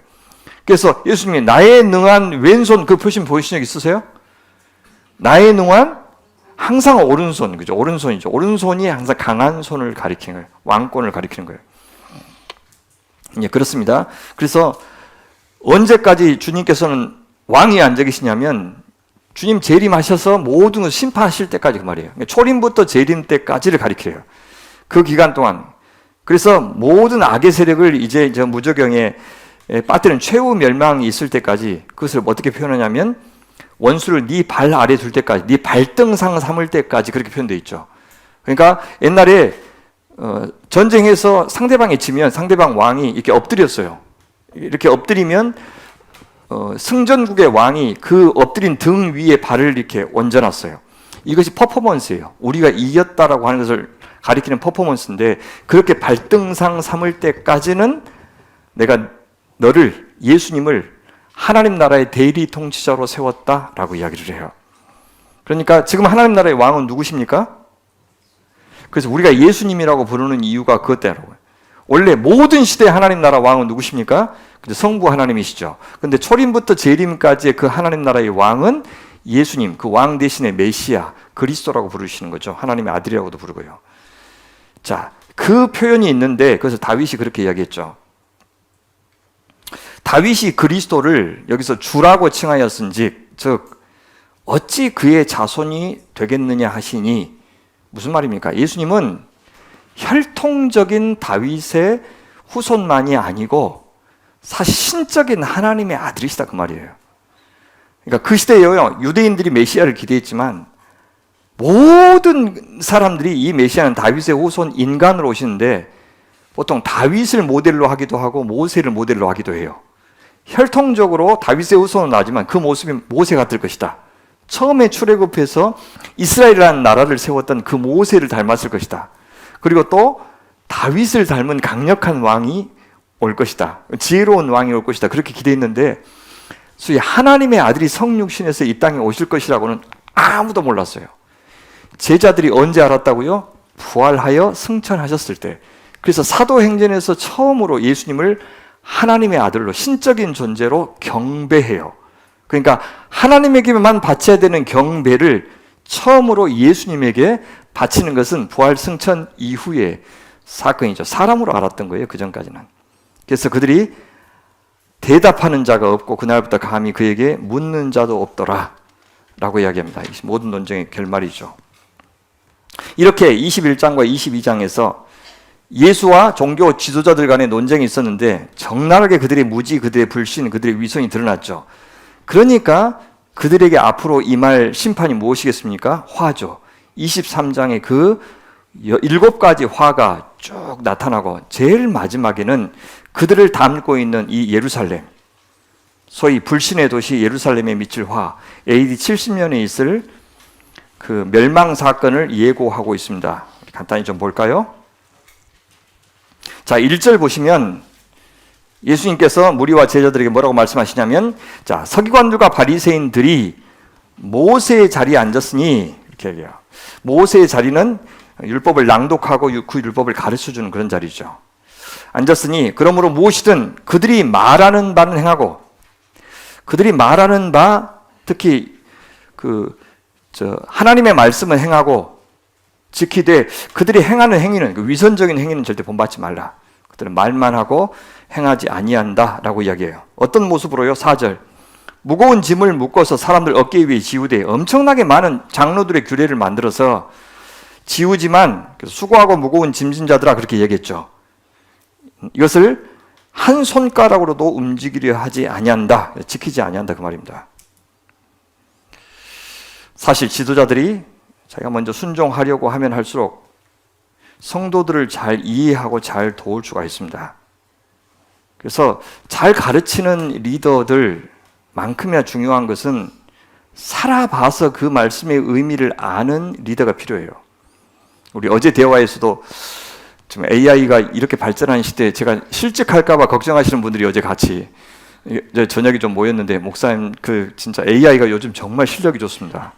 그래서 예수님이 나의 능한 왼손, 그 표신 보이신 적 있으세요? 나의 능한 항상 오른손, 그죠? 오른손이죠. 오른손이 항상 강한 손을 가리키는 거예요. 왕권을 가리키는 거예요. 예, 그렇습니다. 그래서 언제까지 주님께서는 왕이 앉아 계시냐면, 주님 재림하셔서 모든 걸 심판하실 때까지 그 말이에요. 초림부터 재림 때까지를 가리켜요. 그 기간 동안. 그래서 모든 악의 세력을 이제 저 무저경에 빠뜨리는 최후 멸망이 있을 때까지, 그것을 어떻게 표현하냐면 원수를 네 발 아래 둘 때까지, 네 발등상 삼을 때까지 그렇게 표현되어 있죠. 그러니까 옛날에 전쟁에서 상대방이 지면 상대방 왕이 이렇게 엎드렸어요. 이렇게 엎드리면 승전국의 왕이 그 엎드린 등 위에 발을 이렇게 얹어놨어요. 이것이 퍼포먼스예요. 우리가 이겼다라고 하는 것을 가리키는 퍼포먼스인데, 그렇게 발등상 삼을 때까지는 내가 너를, 예수님을 하나님 나라의 대리 통치자로 세웠다라고 이야기를 해요. 그러니까 지금 하나님 나라의 왕은 누구십니까? 그래서 우리가 예수님이라고 부르는 이유가 그것 때문이라고요. 원래 모든 시대의 하나님 나라 왕은 누구십니까? 성부 하나님이시죠. 근데 초림부터 재림까지의 그 하나님 나라의 왕은 예수님, 그 왕 대신의 메시아, 그리스도라고 부르시는 거죠. 하나님의 아들이라고도 부르고요. 자, 그 표현이 있는데, 그래서 다윗이 그렇게 이야기했죠. 다윗이 그리스도를 여기서 주라고 칭하였은즉, 즉 어찌 그의 자손이 되겠느냐 하시니, 무슨 말입니까? 예수님은 혈통적인 다윗의 후손만이 아니고 사실 신적인 하나님의 아들이시다 그 말이에요. 그러니까 그 시대에요, 유대인들이 메시아를 기대했지만 모든 사람들이 이 메시아는 다윗의 후손 인간으로 오시는데, 보통 다윗을 모델로 하기도 하고 모세를 모델로 하기도 해요. 혈통적으로 다윗의 후손은 나지만 그 모습이 모세 같을 것이다. 처음에 출애굽해서 이스라엘이라는 나라를 세웠던 그 모세를 닮았을 것이다. 그리고 또 다윗을 닮은 강력한 왕이 올 것이다. 지혜로운 왕이 올 것이다. 그렇게 기대했는데, 소위 하나님의 아들이 성육신에서 이 땅에 오실 것이라고는 아무도 몰랐어요. 제자들이 언제 알았다고요? 부활하여 승천하셨을 때. 그래서 사도행전에서 처음으로 예수님을 하나님의 아들로, 신적인 존재로 경배해요. 그러니까 하나님에게만 바쳐야 되는 경배를 처음으로 예수님에게 바치는 것은 부활 승천 이후의 사건이죠. 사람으로 알았던 거예요, 그 전까지는. 그래서 그들이 대답하는 자가 없고 그날부터 감히 그에게 묻는 자도 없더라 라고 이야기합니다. 이 모든 논쟁의 결말이죠. 이렇게 21장과 22장에서 예수와 종교 지도자들 간의 논쟁이 있었는데 적나라하게 그들의 무지, 그들의 불신, 그들의 위선이 드러났죠. 그러니까 그들에게 앞으로 임할 심판이 무엇이겠습니까? 화죠. 23장에 그 7가지 화가 쭉 나타나고 제일 마지막에는 그들을 담고 있는 이 예루살렘, 소위 불신의 도시 예루살렘에 미칠 화, AD 70년에 있을 그 멸망 사건을 예고하고 있습니다. 간단히 좀 볼까요? 자, 1절 보시면 예수님께서 무리와 제자들에게 뭐라고 말씀하시냐면, 자, 서기관들과 바리새인들이 모세의 자리에 앉았으니, 이렇게 얘기해요. 모세의 자리는 율법을 낭독하고 그 율법을 가르쳐주는 그런 자리죠. 앉았으니 그러므로 무엇이든 그들이 말하는 바는 행하고, 그들이 말하는 바, 특히 하나님의 말씀을 행하고 지키되 그들이 행하는 행위는, 그 위선적인 행위는 절대 본받지 말라. 그들은 말만 하고 행하지 아니한다라고 이야기해요. 어떤 모습으로요? 4절. 무거운 짐을 묶어서 사람들 어깨 위에 지우되, 엄청나게 많은 장로들의 규례를 만들어서 지우지만, 수고하고 무거운 짐진 자들아, 그렇게 얘기했죠. 이것을 한 손가락으로도 움직이려 하지 아니한다, 지키지 아니한다, 그 말입니다. 사실 지도자들이 자기가 먼저 순종하려고 하면 할수록 성도들을 잘 이해하고 잘 도울 수가 있습니다. 그래서 잘 가르치는 리더들만큼이나 중요한 것은 살아봐서 그 말씀의 의미를 아는 리더가 필요해요. 우리 어제 대화에서도 지금 AI가 이렇게 발전하는 시대에 제가 실직할까 봐 걱정하시는 분들이 어제 같이 저녁에 좀 모였는데, 목사님 진짜 AI가 요즘 정말 실력이 좋습니다.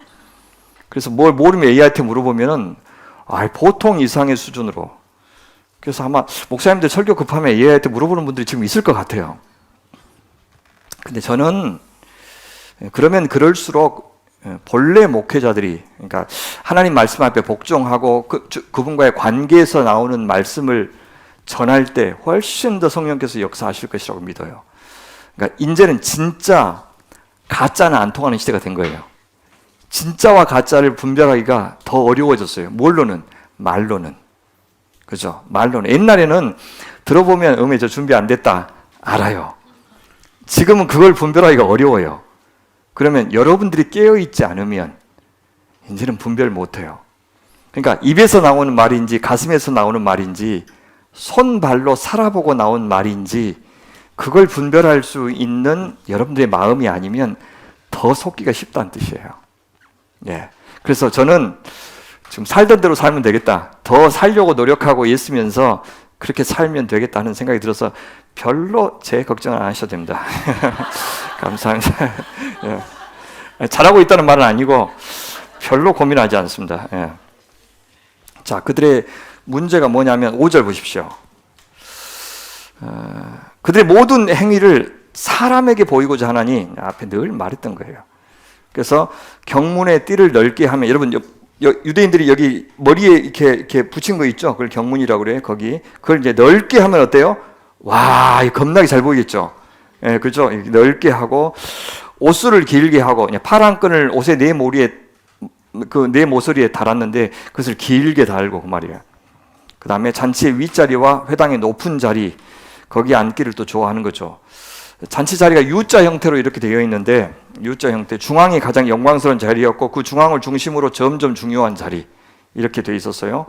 그래서 뭘 모르면 AI한테 물어보면은 보통 이상의 수준으로. 그래서 아마 목사님들 설교 급하면 AI한테 물어보는 분들이 지금 있을 것 같아요. 근데 저는 그러면 그럴수록 본래 목회자들이, 그러니까 하나님 말씀 앞에 복종하고 그분과의 관계에서 나오는 말씀을 전할 때 훨씬 더 성령께서 역사하실 것이라고 믿어요. 그러니까 이제는 진짜 가짜는 안 통하는 시대가 된 거예요. 진짜와 가짜를 분별하기가 더 어려워졌어요. 뭘로는? 말로는. 그죠? 말로는. 옛날에는 들어보면 저 준비 안 됐다 알아요. 지금은 그걸 분별하기가 어려워요. 그러면 여러분들이 깨어있지 않으면 이제는 분별 못해요. 그러니까 입에서 나오는 말인지 가슴에서 나오는 말인지 손발로 살아보고 나온 말인지 그걸 분별할 수 있는 여러분들의 마음이 아니면 더 속기가 쉽다는 뜻이에요. 예. 그래서 저는 지금 살던 대로 살면 되겠다, 더 살려고 노력하고 있으면서 그렇게 살면 되겠다는 생각이 들어서 별로 제 걱정을 안 하셔도 됩니다. 감사합니다. 예. 잘하고 있다는 말은 아니고 별로 고민하지 않습니다. 예. 자, 그들의 문제가 뭐냐면 5절 보십시오. 그들의 모든 행위를 사람에게 보이고자 하나니, 앞에 늘 말했던 거예요. 그래서 경문의 띠를 넓게 하면, 여러분 유대인들이 여기 머리에 이렇게 붙인 거 있죠? 그걸 경문이라고 그래요. 그걸 이제 넓게 하면 어때요? 와, 겁나게 잘 보이겠죠? 예, 그죠? 넓게 하고, 옷술을 길게 하고, 파란 끈을 옷의 네 모서리에 달았는데 그것을 길게 달고, 그 말이에요. 그 다음에 잔치의 윗자리와 회당의 높은 자리, 거기 앉기를 또 좋아하는 거죠. 잔치 자리가 U자 형태로 이렇게 되어 있는데, U자 형태, 중앙이 가장 영광스러운 자리였고 그 중앙을 중심으로 점점 중요한 자리, 이렇게 되어 있었어요.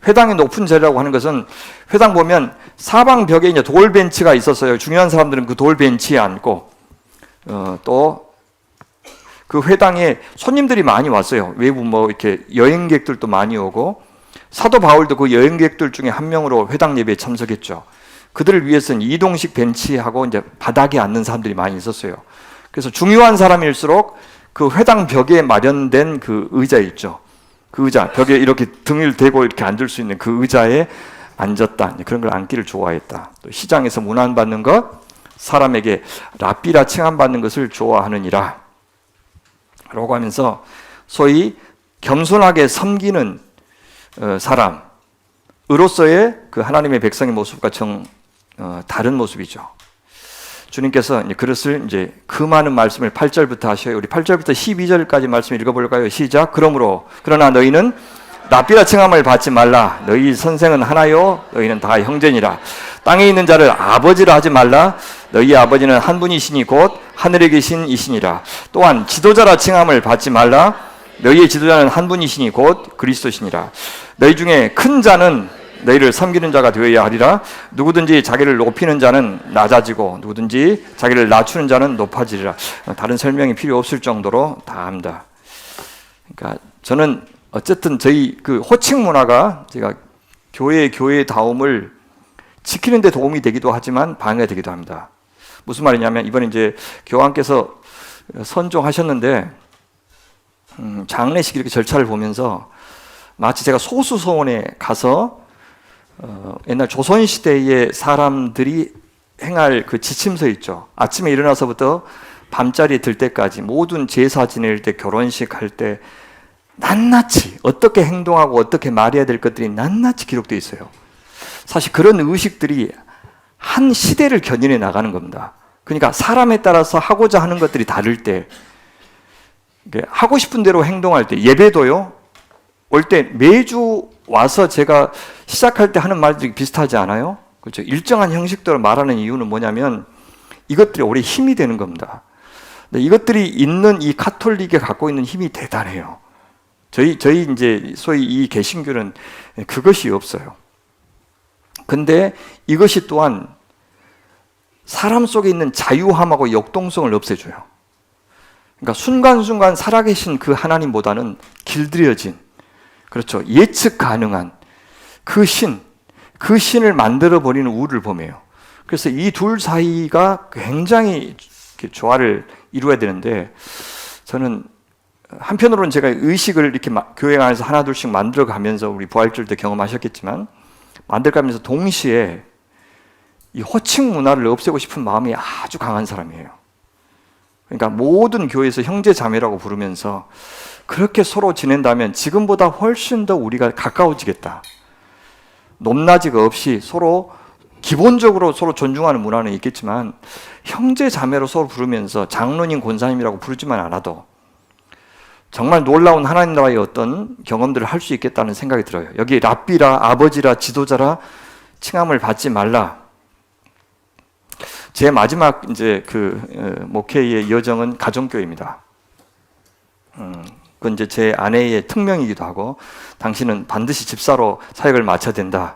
회당의 높은 자리라고 하는 것은, 회당 보면 사방 벽에 이제 돌 벤치가 있었어요. 중요한 사람들은 그 돌 벤치에 앉고, 또 그 회당에 손님들이 많이 왔어요. 외부 이렇게 여행객들도 많이 오고, 사도 바울도 그 여행객들 중에 한 명으로 회당 예배에 참석했죠. 그들을 위해서는 이동식 벤치하고 이제 바닥에 앉는 사람들이 많이 있었어요. 그래서 중요한 사람일수록 그 회당 벽에 마련된 그 의자 있죠. 그 의자, 벽에 이렇게 등을 대고 이렇게 앉을 수 있는 그 의자에 앉았다. 그런 걸 앉기를 좋아했다. 또 시장에서 문안받는 것, 사람에게 랍비라 칭함받는 것을 좋아하느니라 라고 하면서 소위 겸손하게 섬기는 사람으로서의 그 하나님의 백성의 모습과 다른 모습이죠. 주님께서 이제 그것을 이제 그 많은 말씀을 8절부터 하셔요. 우리 8절부터 12절까지 말씀 읽어볼까요? 시작. 그러나 너희는 랍비라 칭함을 받지 말라. 너희 선생은 하나요, 너희는 다 형제니라. 땅에 있는 자를 아버지라 하지 말라. 너희 아버지는 한 분이시니 곧 하늘에 계신 이시니라. 또한 지도자라 칭함을 받지 말라. 너희의 지도자는 한 분이시니 곧 그리스도시니라. 너희 중에 큰 자는 너희를 섬기는 자가 되어야 하리라. 누구든지 자기를 높이는 자는 낮아지고 누구든지 자기를 낮추는 자는 높아지리라. 다른 설명이 필요 없을 정도로 다 합니다. 그러니까 저는 어쨌든 저희 그 호칭 문화가 제가 교회다움을 지키는 데 도움이 되기도 하지만 방해가 되기도 합니다. 무슨 말이냐면 이번에 이제 교황께서 선종하셨는데 장례식 이렇게 절차를 보면서 마치 제가 소수서원에 가서 옛날 조선시대의 사람들이 행할 그 지침서 있죠. 아침에 일어나서부터 밤자리 들 때까지 모든 제사 지낼 때, 결혼식 할 때 낱낱이 어떻게 행동하고 어떻게 말해야 될 것들이 낱낱이 기록되어 있어요. 사실 그런 의식들이 한 시대를 견인해 나가는 겁니다. 그러니까 사람에 따라서 하고자 하는 것들이 다를 때, 하고 싶은 대로 행동할 때, 예배도요, 올 때 매주 와서 제가 시작할 때 하는 말들이 비슷하지 않아요? 그렇죠? 일정한 형식대로 말하는 이유는 뭐냐면 이것들이 오래 힘이 되는 겁니다. 근데 이것들이 있는 이 카톨릭에 갖고 있는 힘이 대단해요. 저희 이제 소위 이 개신교는 그것이 없어요. 근데 이것이 또한 사람 속에 있는 자유함하고 역동성을 없애줘요. 그러니까 순간순간 살아계신 그 하나님보다는 길들여진, 그렇죠, 예측 가능한 그 신을 만들어버리는 우를 범해요. 그래서 이 둘 사이가 굉장히 조화를 이루어야 되는데, 저는 한편으로는 제가 의식을 이렇게 교회 안에서 하나 둘씩 만들어가면서, 우리 부활절 때 경험하셨겠지만, 만들어가면서 동시에 이 호칭 문화를 없애고 싶은 마음이 아주 강한 사람이에요. 그러니까 모든 교회에서 형제 자매라고 부르면서 그렇게 서로 지낸다면 지금보다 훨씬 더 우리가 가까워지겠다. 높낮이가 없이 서로 기본적으로 서로 존중하는 문화는 있겠지만 형제 자매로 서로 부르면서 장로님, 권사님이라고 부르지만 않아도 정말 놀라운 하나님 나라의 어떤 경험들을 할 수 있겠다는 생각이 들어요. 여기 랍비라, 아버지라, 지도자라 칭함을 받지 말라. 제 마지막 이제 그 목회의 여정은 가정교회입니다. 그건 이제 제 아내의 특명이기도 하고, 당신은 반드시 집사로 사역을 마쳐야 된다.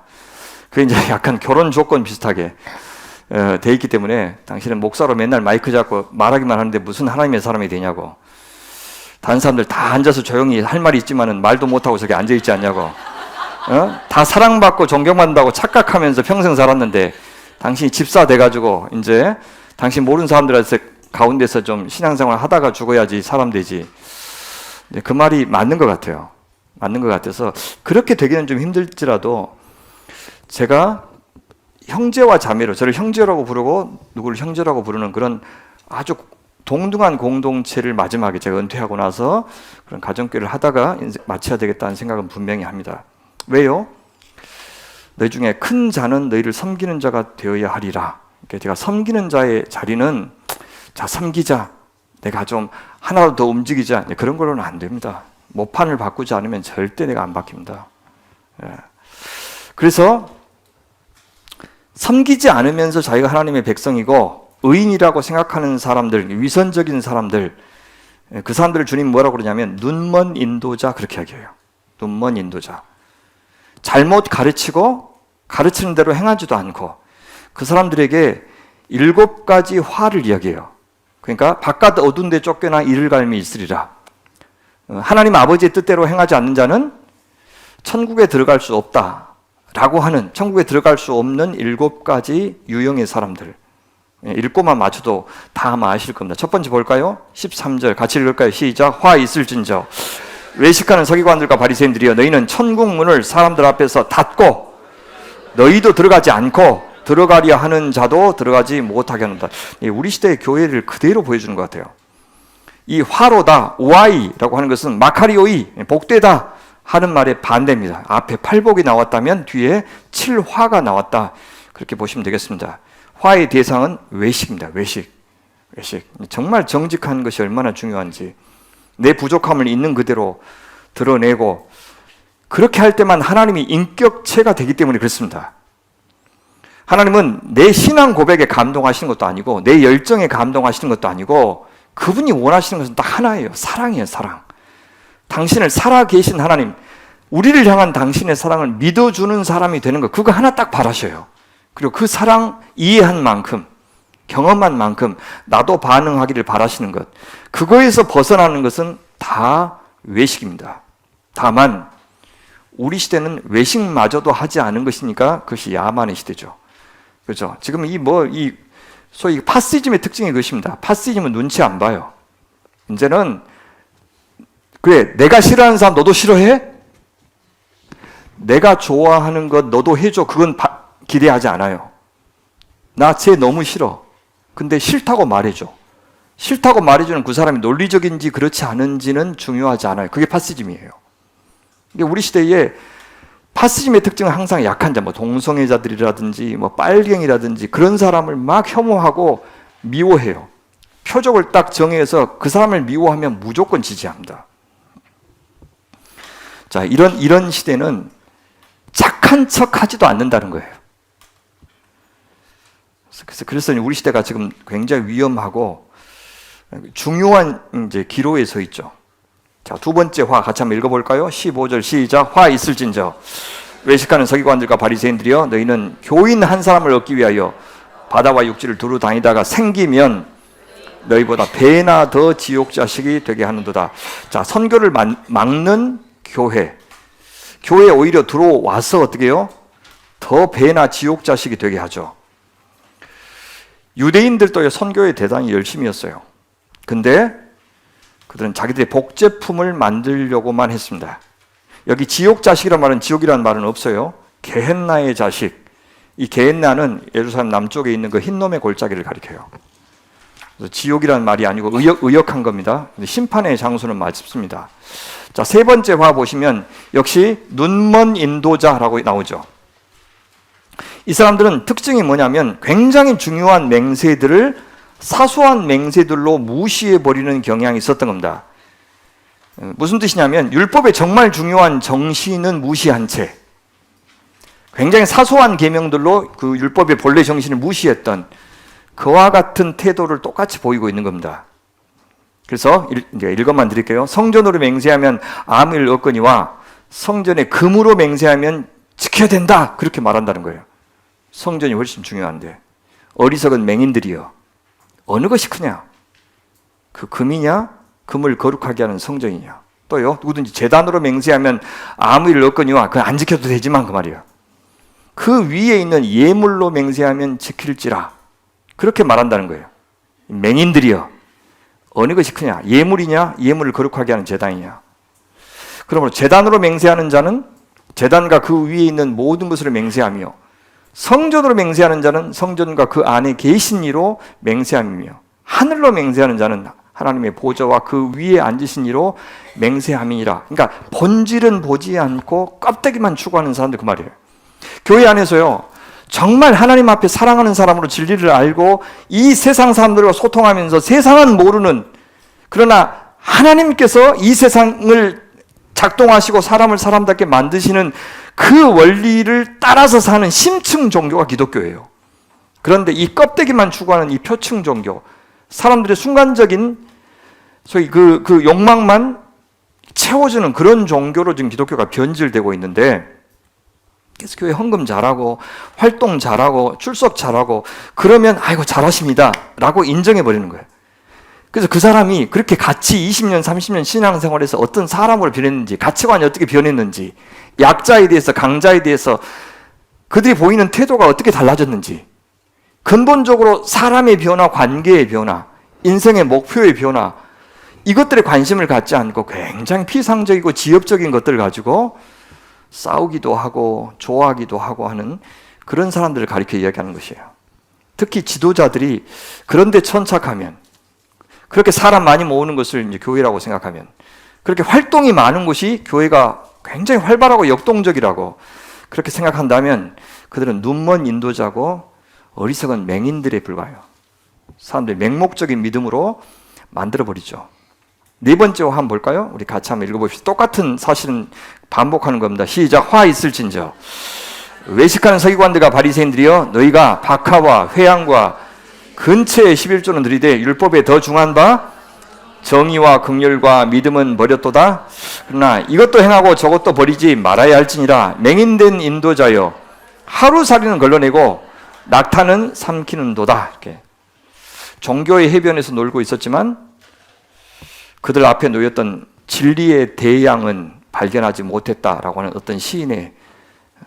그게 이제 약간 결혼 조건 비슷하게 돼 있기 때문에, 당신은 목사로 맨날 마이크 잡고 말하기만 하는데 무슨 하나님의 사람이 되냐고. 다른 사람들 다 앉아서 조용히 할 말이 있지만은 말도 못하고 저기 앉아있지 않냐고. 다 사랑받고 존경받는다고 착각하면서 평생 살았는데, 당신이 집사 돼가지고 이제 당신 모르는 사람들한테 가운데서 좀 신앙생활 하다가 죽어야지 사람 되지. 그 말이 맞는 것 같아요. 맞는 것 같아서 그렇게 되기는 좀 힘들지라도, 제가 형제와 자매로, 저를 형제라고 부르고 누구를 형제라고 부르는 그런 아주 동등한 공동체를 마지막에 제가 은퇴하고 나서 그런 가정교회를 하다가 마쳐야 되겠다는 생각은 분명히 합니다. 왜요? 너희 중에 큰 자는 너희를 섬기는 자가 되어야 하리라. 그러니까 제가 섬기는 자의 자리는, 자 섬기자, 내가 좀 하나로 더 움직이자, 그런 걸로는 안 됩니다. 모판을 바꾸지 않으면 절대 내가 안 바뀝니다. 그래서 섬기지 않으면서 자기가 하나님의 백성이고 의인이라고 생각하는 사람들, 위선적인 사람들, 그 사람들을 주님 뭐라고 그러냐면 눈먼 인도자, 그렇게 이야기해요. 눈먼 인도자. 잘못 가르치고 가르치는 대로 행하지도 않고, 그 사람들에게 7가지 화를 이야기해요. 그러니까 바깥 어두운 데 쫓겨나 이를 갈미 있으리라. 하나님 아버지의 뜻대로 행하지 않는 자는 천국에 들어갈 수 없다라고 하는, 천국에 들어갈 수 없는 7가지 유형의 사람들. 읽고만 맞춰도 다 아마 아실 겁니다. 첫 번째 볼까요? 13절 같이 읽을까요? 시작. 화 있을진저 외식하는 서기관들과 바리새인들이여, 너희는 천국 문을 사람들 앞에서 닫고 너희도 들어가지 않고 들어가려 하는 자도 들어가지 못하게 하는다. 우리 시대의 교회를 그대로 보여주는 것 같아요. 이 화로다, 오아이라고 하는 것은 마카리오이, 복되다 하는 말의 반대입니다. 앞에 팔복이 나왔다면 뒤에 칠화가 나왔다. 그렇게 보시면 되겠습니다. 화의 대상은 외식입니다. 외식. 정말 정직한 것이 얼마나 중요한지, 내 부족함을 있는 그대로 드러내고, 그렇게 할 때만 하나님이 인격체가 되기 때문에 그렇습니다. 하나님은 내 신앙 고백에 감동하시는 것도 아니고, 내 열정에 감동하시는 것도 아니고, 그분이 원하시는 것은 딱 하나예요. 사랑이에요, 사랑. 당신을 살아계신 하나님, 우리를 향한 당신의 사랑을 믿어주는 사람이 되는 것, 그거 하나 딱 바라셔요. 그리고 그 사랑 이해한 만큼, 경험한 만큼 나도 반응하기를 바라시는 것, 그거에서 벗어나는 것은 다 외식입니다. 다만 우리 시대는 외식마저도 하지 않은 것이니까 그것이 야만의 시대죠. 그렇죠? 지금 이 소위 파시즘의 특징이 그것입니다. 파시즘은 눈치 안 봐요. 이제는 그래, 내가 싫어하는 사람 너도 싫어해? 내가 좋아하는 것 너도 해줘. 그건 기대하지 않아요. 나 쟤 너무 싫어. 근데 싫다고 말해줘. 싫다고 말해주는 그 사람이 논리적인지 그렇지 않은지는 중요하지 않아요. 그게 파시즘이에요. 우리 시대에 파시즘의 특징은 항상 약한 자, 동성애자들이라든지 빨갱이라든지 그런 사람을 막 혐오하고 미워해요. 표적을 딱 정해서 그 사람을 미워하면 무조건 지지합니다. 자, 이런 시대는 착한 척 하지도 않는다는 거예요. 그래서 우리 시대가 지금 굉장히 위험하고 중요한 이제 기로에 서 있죠. 자, 두 번째 화 같이 한번 읽어볼까요? 15절 시작. 화 있을진저 외식하는 서기관들과 바리새인들이여, 너희는 교인 한 사람을 얻기 위하여 바다와 육지를 두루 다니다가 생기면 너희보다 배나 더 지옥 자식이 되게 하는도다. 자, 선교를 막는 교회에 오히려 들어와서 어떻게 해요? 더 배나 지옥 자식이 되게 하죠. 유대인들도 선교에 대단히 열심히 했어요. 근데 그들은 자기들의 복제품을 만들려고만 했습니다. 여기 지옥 자식이라는 말은, 지옥이라는 말은 없어요. 게헨나의 자식. 이 게헨나는 예루살렘 남쪽에 있는 그 흰놈의 골짜기를 가리켜요. 그래서 지옥이라는 말이 아니고 의역한 겁니다. 심판의 장소는 맞습니다. 자, 세 번째 화 보시면 역시 눈먼 인도자라고 나오죠. 이 사람들은 특징이 뭐냐면 굉장히 중요한 맹세들을 사소한 맹세들로 무시해버리는 경향이 있었던 겁니다. 무슨 뜻이냐면 율법의 정말 중요한 정신은 무시한 채 굉장히 사소한 계명들로 그 율법의 본래 정신을 무시했던 그와 같은 태도를 똑같이 보이고 있는 겁니다. 그래서 이제 읽어만 드릴게요. 성전으로 맹세하면 아무 일 없거니와 성전에 금으로 맹세하면 지켜야 된다, 그렇게 말한다는 거예요. 성전이 훨씬 중요한데 어리석은 맹인들이여, 어느 것이 크냐? 그 금이냐? 금을 거룩하게 하는 성전이냐? 또요, 누구든지 제단으로 맹세하면 아무 일 없거니와 그건 안 지켜도 되지만 그 말이에요. 그 위에 있는 예물로 맹세하면 지킬지라, 그렇게 말한다는 거예요. 맹인들이여, 어느 것이 크냐? 예물이냐? 예물을 거룩하게 하는 제단이냐? 그러므로 제단으로 맹세하는 자는 제단과 그 위에 있는 모든 것으로 맹세하며, 성전으로 맹세하는 자는 성전과 그 안에 계신 이로 맹세함이며, 하늘로 맹세하는 자는 하나님의 보좌와 그 위에 앉으신 이로 맹세함이니라. 그러니까 본질은 보지 않고 껍데기만 추구하는 사람들, 그 말이에요. 교회 안에서요, 정말 하나님 앞에 사랑하는 사람으로 진리를 알고 이 세상 사람들과 소통하면서 세상은 모르는, 그러나 하나님께서 이 세상을 작동하시고 사람을 사람답게 만드시는 그 원리를 따라서 사는 심층 종교가 기독교예요. 그런데 이 껍데기만 추구하는 이 표층 종교, 사람들의 순간적인 소위 그 욕망만 채워주는 그런 종교로 지금 기독교가 변질되고 있는데, 그래서 교회 헌금 잘하고 활동 잘하고 출석 잘하고 그러면 아이고 잘하십니다 라고 인정해버리는 거예요. 그래서 그 사람이 그렇게 같이 20년 30년 신앙생활에서 어떤 사람으로 변했는지, 가치관이 어떻게 변했는지, 약자에 대해서 강자에 대해서 그들이 보이는 태도가 어떻게 달라졌는지, 근본적으로 사람의 변화, 관계의 변화, 인생의 목표의 변화, 이것들에 관심을 갖지 않고 굉장히 피상적이고 지엽적인 것들을 가지고 싸우기도 하고 좋아하기도 하고 하는 그런 사람들을 가리켜 이야기하는 것이에요. 특히 지도자들이 그런데 천착하면, 그렇게 사람 많이 모으는 것을 이제 교회라고 생각하면, 그렇게 활동이 많은 곳이 교회가 굉장히 활발하고 역동적이라고, 그렇게 생각한다면 그들은 눈먼 인도자고 어리석은 맹인들에 불과해요. 사람들이 맹목적인 믿음으로 만들어버리죠. 네 번째 화 한번 볼까요? 우리 같이 한번 읽어봅시다. 똑같은 사실은 반복하는 겁니다. 시작. 화 있을진저 외식하는 서기관들과 바리새인들이여 너희가 박하와 회양과 근처의 11조는 들이되 율법에 더 중한 바 정의와 긍휼과 믿음은 버렸도다. 그러나 이것도 행하고 저것도 버리지 말아야 할지니라. 맹인된 인도자여 하루살이는 걸러내고 낙타는 삼키는도다. 이렇게 종교의 해변에서 놀고 있었지만 그들 앞에 놓였던 진리의 대양은 발견하지 못했다라고 하는 어떤 시인의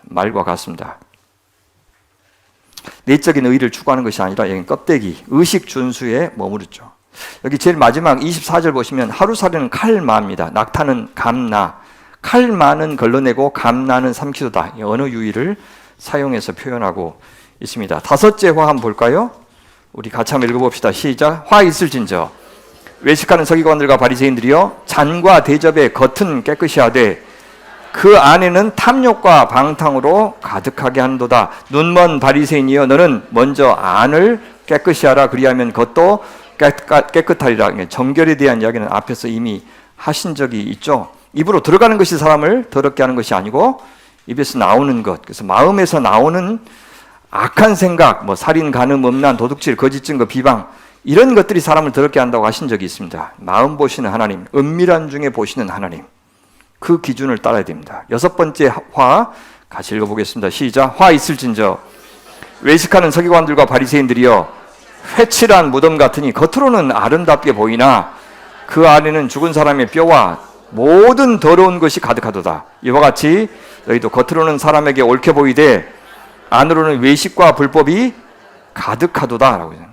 말과 같습니다. 내적인 의의를 추구하는 것이 아니라 여기 껍데기, 의식 준수에 머무르죠. 여기 제일 마지막 24절 보시면 하루살이는 칼마입니다. 낙타는 감나, 칼마는 걸러내고 감나는 삼키도다. 언어 유희를 사용해서 표현하고 있습니다. 다섯째 화 한번 볼까요? 우리 같이 한번 읽어봅시다. 시작. 화 있을진저 외식하는 서기관들과 바리새인들이여 잔과 대접의 겉은 깨끗이 하되 그 안에는 탐욕과 방탕으로 가득하게 한도다. 눈먼 바리새인이여 너는 먼저 안을 깨끗이 하라. 그리하면 겉도 깨끗하리라. 정결에 대한 이야기는 앞에서 이미 하신 적이 있죠. 입으로 들어가는 것이 사람을 더럽게 하는 것이 아니고 입에서 나오는 것, 그래서 마음에서 나오는 악한 생각, 살인, 간음, 음란, 도둑질, 거짓 증거, 비방 이런 것들이 사람을 더럽게 한다고 하신 적이 있습니다. 마음 보시는 하나님, 은밀한 중에 보시는 하나님, 그 기준을 따라야 됩니다. 여섯 번째 화 같이 읽어보겠습니다. 시작. 화 있을진저 외식하는 서기관들과 바리새인들이여 회칠한 무덤 같으니 겉으로는 아름답게 보이나 그 안에는 죽은 사람의 뼈와 모든 더러운 것이 가득하도다. 이와 같이 너희도 겉으로는 사람에게 옳게 보이되 안으로는 외식과 불법이 가득하도다 라고 해요.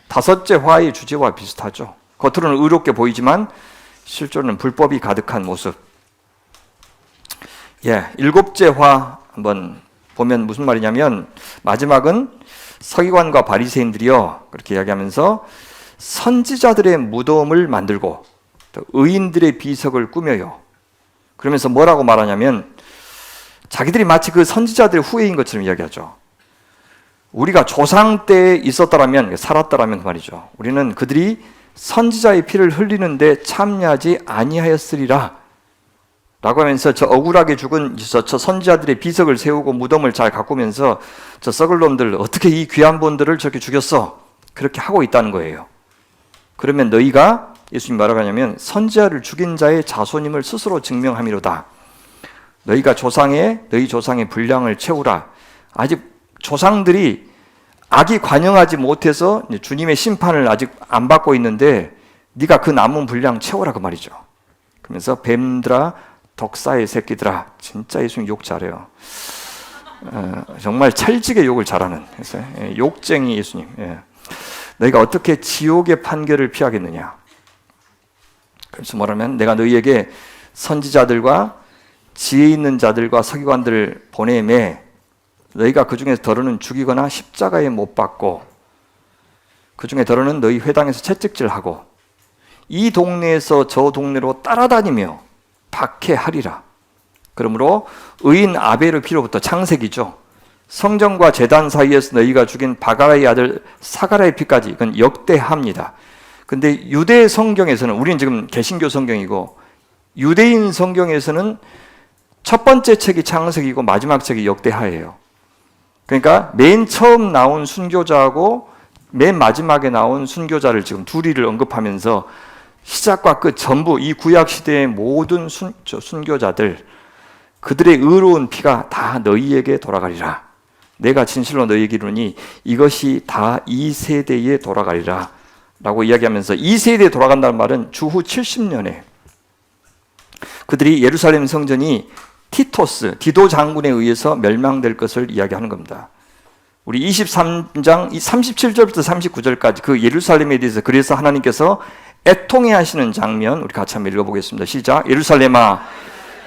다섯째 화의 주제와 비슷하죠. 겉으로는 의롭게 보이지만 실제로는 불법이 가득한 모습. 일곱째 화 한번 보면 무슨 말이냐면 마지막은 서기관과 바리새인들이요 그렇게 이야기하면서 선지자들의 무덤을 만들고 또 의인들의 비석을 꾸며요. 그러면서 뭐라고 말하냐면 자기들이 마치 그 선지자들의 후예인 것처럼 이야기하죠. 우리가 조상 때에 있었더라면, 살았더라면 말이죠. 우리는 그들이 선지자의 피를 흘리는데 참여하지 아니하였으리라 라고 하면서 저 억울하게 죽은 저 선지자들의 비석을 세우고 무덤을 잘 가꾸면서 저 썩을 놈들 어떻게 이 귀한 분들을 저렇게 죽였어? 그렇게 하고 있다는 거예요. 그러면 너희가 예수님 뭐라고 하냐면 선지자를 죽인 자의 자손임을 스스로 증명함이로다. 너희 조상의 분량을 채우라. 아직 조상들이 악이 관영하지 못해서 주님의 심판을 아직 안 받고 있는데 네가 그 남은 분량 채워라 그 말이죠. 그러면서 뱀들아 독사의 새끼들아. 진짜 예수님 욕 잘해요. 정말 찰지게 욕을 잘하는 욕쟁이 예수님. 너희가 어떻게 지옥의 판결을 피하겠느냐. 그래서 뭐라면 내가 너희에게 선지자들과 지혜 있는 자들과 서기관들을 보내매 너희가 그 중에서 더러는 죽이거나 십자가에 못 박고 그 중에 더러는 너희 회당에서 채찍질하고 이 동네에서 저 동네로 따라다니며 박해하리라. 그러므로 의인 아벨의 피로부터 창세기죠. 성전과 제단 사이에서 너희가 죽인 바가라의 아들 사가라의 피까지 이건 역대합니다. 근데 유대 성경에서는 우리는 지금 개신교 성경이고 유대인 성경에서는 첫 번째 책이 창세기고 마지막 책이 역대하예요. 그러니까 맨 처음 나온 순교자하고 맨 마지막에 나온 순교자를 지금 둘이를 언급하면서 시작과 끝 전부 이 구약 시대의 모든 순교자들 그들의 의로운 피가 다 너희에게 돌아가리라. 내가 진실로 너희에게 이르니 이것이 다 이 세대에 돌아가리라 라고 이야기하면서 이 세대에 돌아간다는 말은 주후 70년에 그들이 예루살렘 성전이 디도 장군에 의해서 멸망될 것을 이야기하는 겁니다. 우리 23장 37절부터 39절까지 그 예루살렘에 대해서 그래서 하나님께서 애통해 하시는 장면 우리 같이 한번 읽어보겠습니다. 시작. 예루살렘아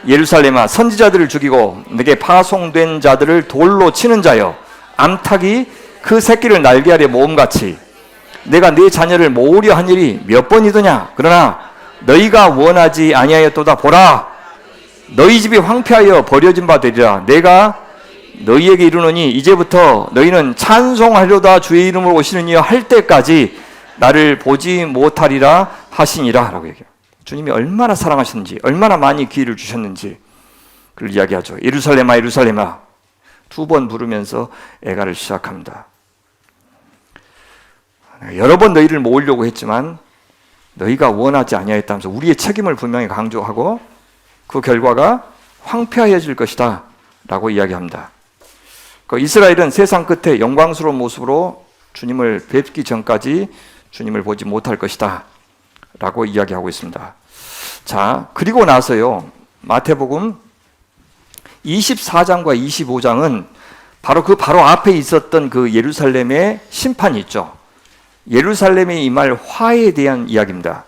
예루살렘아 선지자들을 죽이고 내게 파송된 자들을 돌로 치는 자여 암탉이 그 새끼를 날개 아래 모음같이 내가 네 자녀를 모으려 한 일이 몇 번이더냐. 그러나 너희가 원하지 아니하였도다. 보라 너희 집이 황폐하여 버려진 바 되리라. 내가 너희에게 이르노니 이제부터 너희는 찬송하려다 주의 이름으로 오시는 이여 할 때까지 나를 보지 못하리라 하시니라 라고 얘기해요. 주님이 얼마나 사랑하셨는지, 얼마나 많이 기회를 주셨는지 그걸 이야기하죠. 예루살렘아 예루살렘아, 2번 부르면서 애가를 시작합니다. 여러 번 너희를 모으려고 했지만 너희가 원하지 아니하였다면서 우리의 책임을 분명히 강조하고 그 결과가 황폐해질 것이다 라고 이야기합니다. 이스라엘은 세상 끝에 영광스러운 모습으로 주님을 뵙기 전까지 주님을 보지 못할 것이다 라고 이야기하고 있습니다. 자, 그리고 나서요, 마태복음 24장과 25장은 바로 앞에 있었던 그 예루살렘의 심판이 있죠. 예루살렘에 임할 화에 대한 이야기입니다.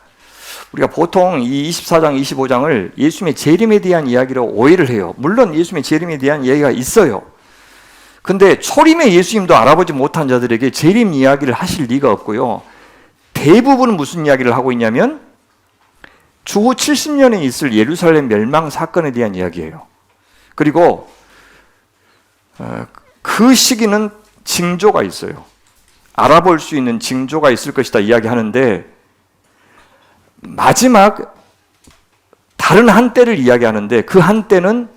우리가 보통 이 24장, 25장을 예수님의 재림에 대한 이야기로 오해를 해요. 물론 예수님의 재림에 대한 이야기가 있어요. 근데 초림의 예수님도 알아보지 못한 자들에게 재림 이야기를 하실 리가 없고요. 대부분은 무슨 이야기를 하고 있냐면 주후 70년에 있을 예루살렘 멸망 사건에 대한 이야기예요. 그리고 그 시기는 징조가 있어요. 알아볼 수 있는 징조가 있을 것이다 이야기하는데, 마지막 다른 한때를 이야기하는데 그 한때는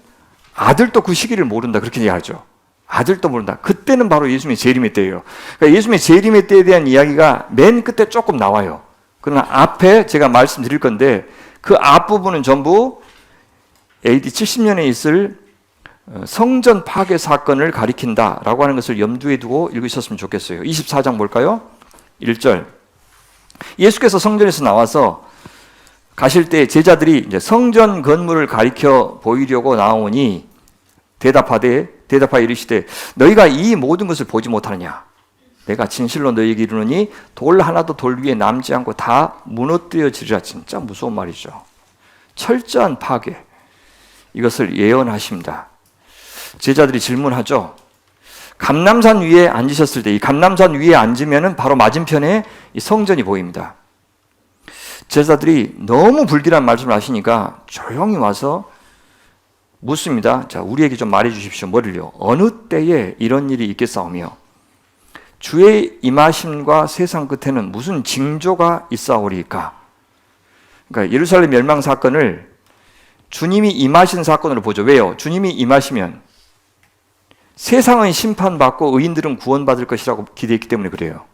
아들도 그 시기를 모른다 그렇게 이야기하죠. 아들도 모른다. 그때는 바로 예수님의 재림의 때예요. 그러니까 예수님의 재림의 때에 대한 이야기가 맨 끝에 조금 나와요. 그러나 앞에 제가 말씀드릴 건데 그 앞부분은 전부 AD 70년에 있을 성전 파괴 사건을 가리킨다라고 하는 것을 염두에 두고 읽으셨으면 좋겠어요. 24장 볼까요? 1절. 예수께서 성전에서 나와서 가실 때 제자들이 이제 성전 건물을 가리켜 보이려고 나오니 대답하여 이르시되 너희가 이 모든 것을 보지 못하느냐? 내가 진실로 너희에게 이르노니 돌 하나도 돌 위에 남지 않고 다 무너뜨려지리라. 진짜 무서운 말이죠. 철저한 파괴. 이것을 예언하십니다. 제자들이 질문하죠. 감람산 위에 앉으셨을 때, 이 감람산 위에 앉으면은 바로 맞은편에 이 성전이 보입니다. 제자들이 너무 불길한 말씀을 하시니까 조용히 와서 묻습니다. 자, 우리에게 좀 말해 주십시오. 뭐를요? 어느 때에 이런 일이 있겠사오며 주의 임하심과 세상 끝에는 무슨 징조가 있사오리까? 그러니까 예루살렘 멸망 사건을 주님이 임하신 사건으로 보죠. 왜요? 주님이 임하시면 세상은 심판받고 의인들은 구원받을 것이라고 기대했기 때문에 그래요.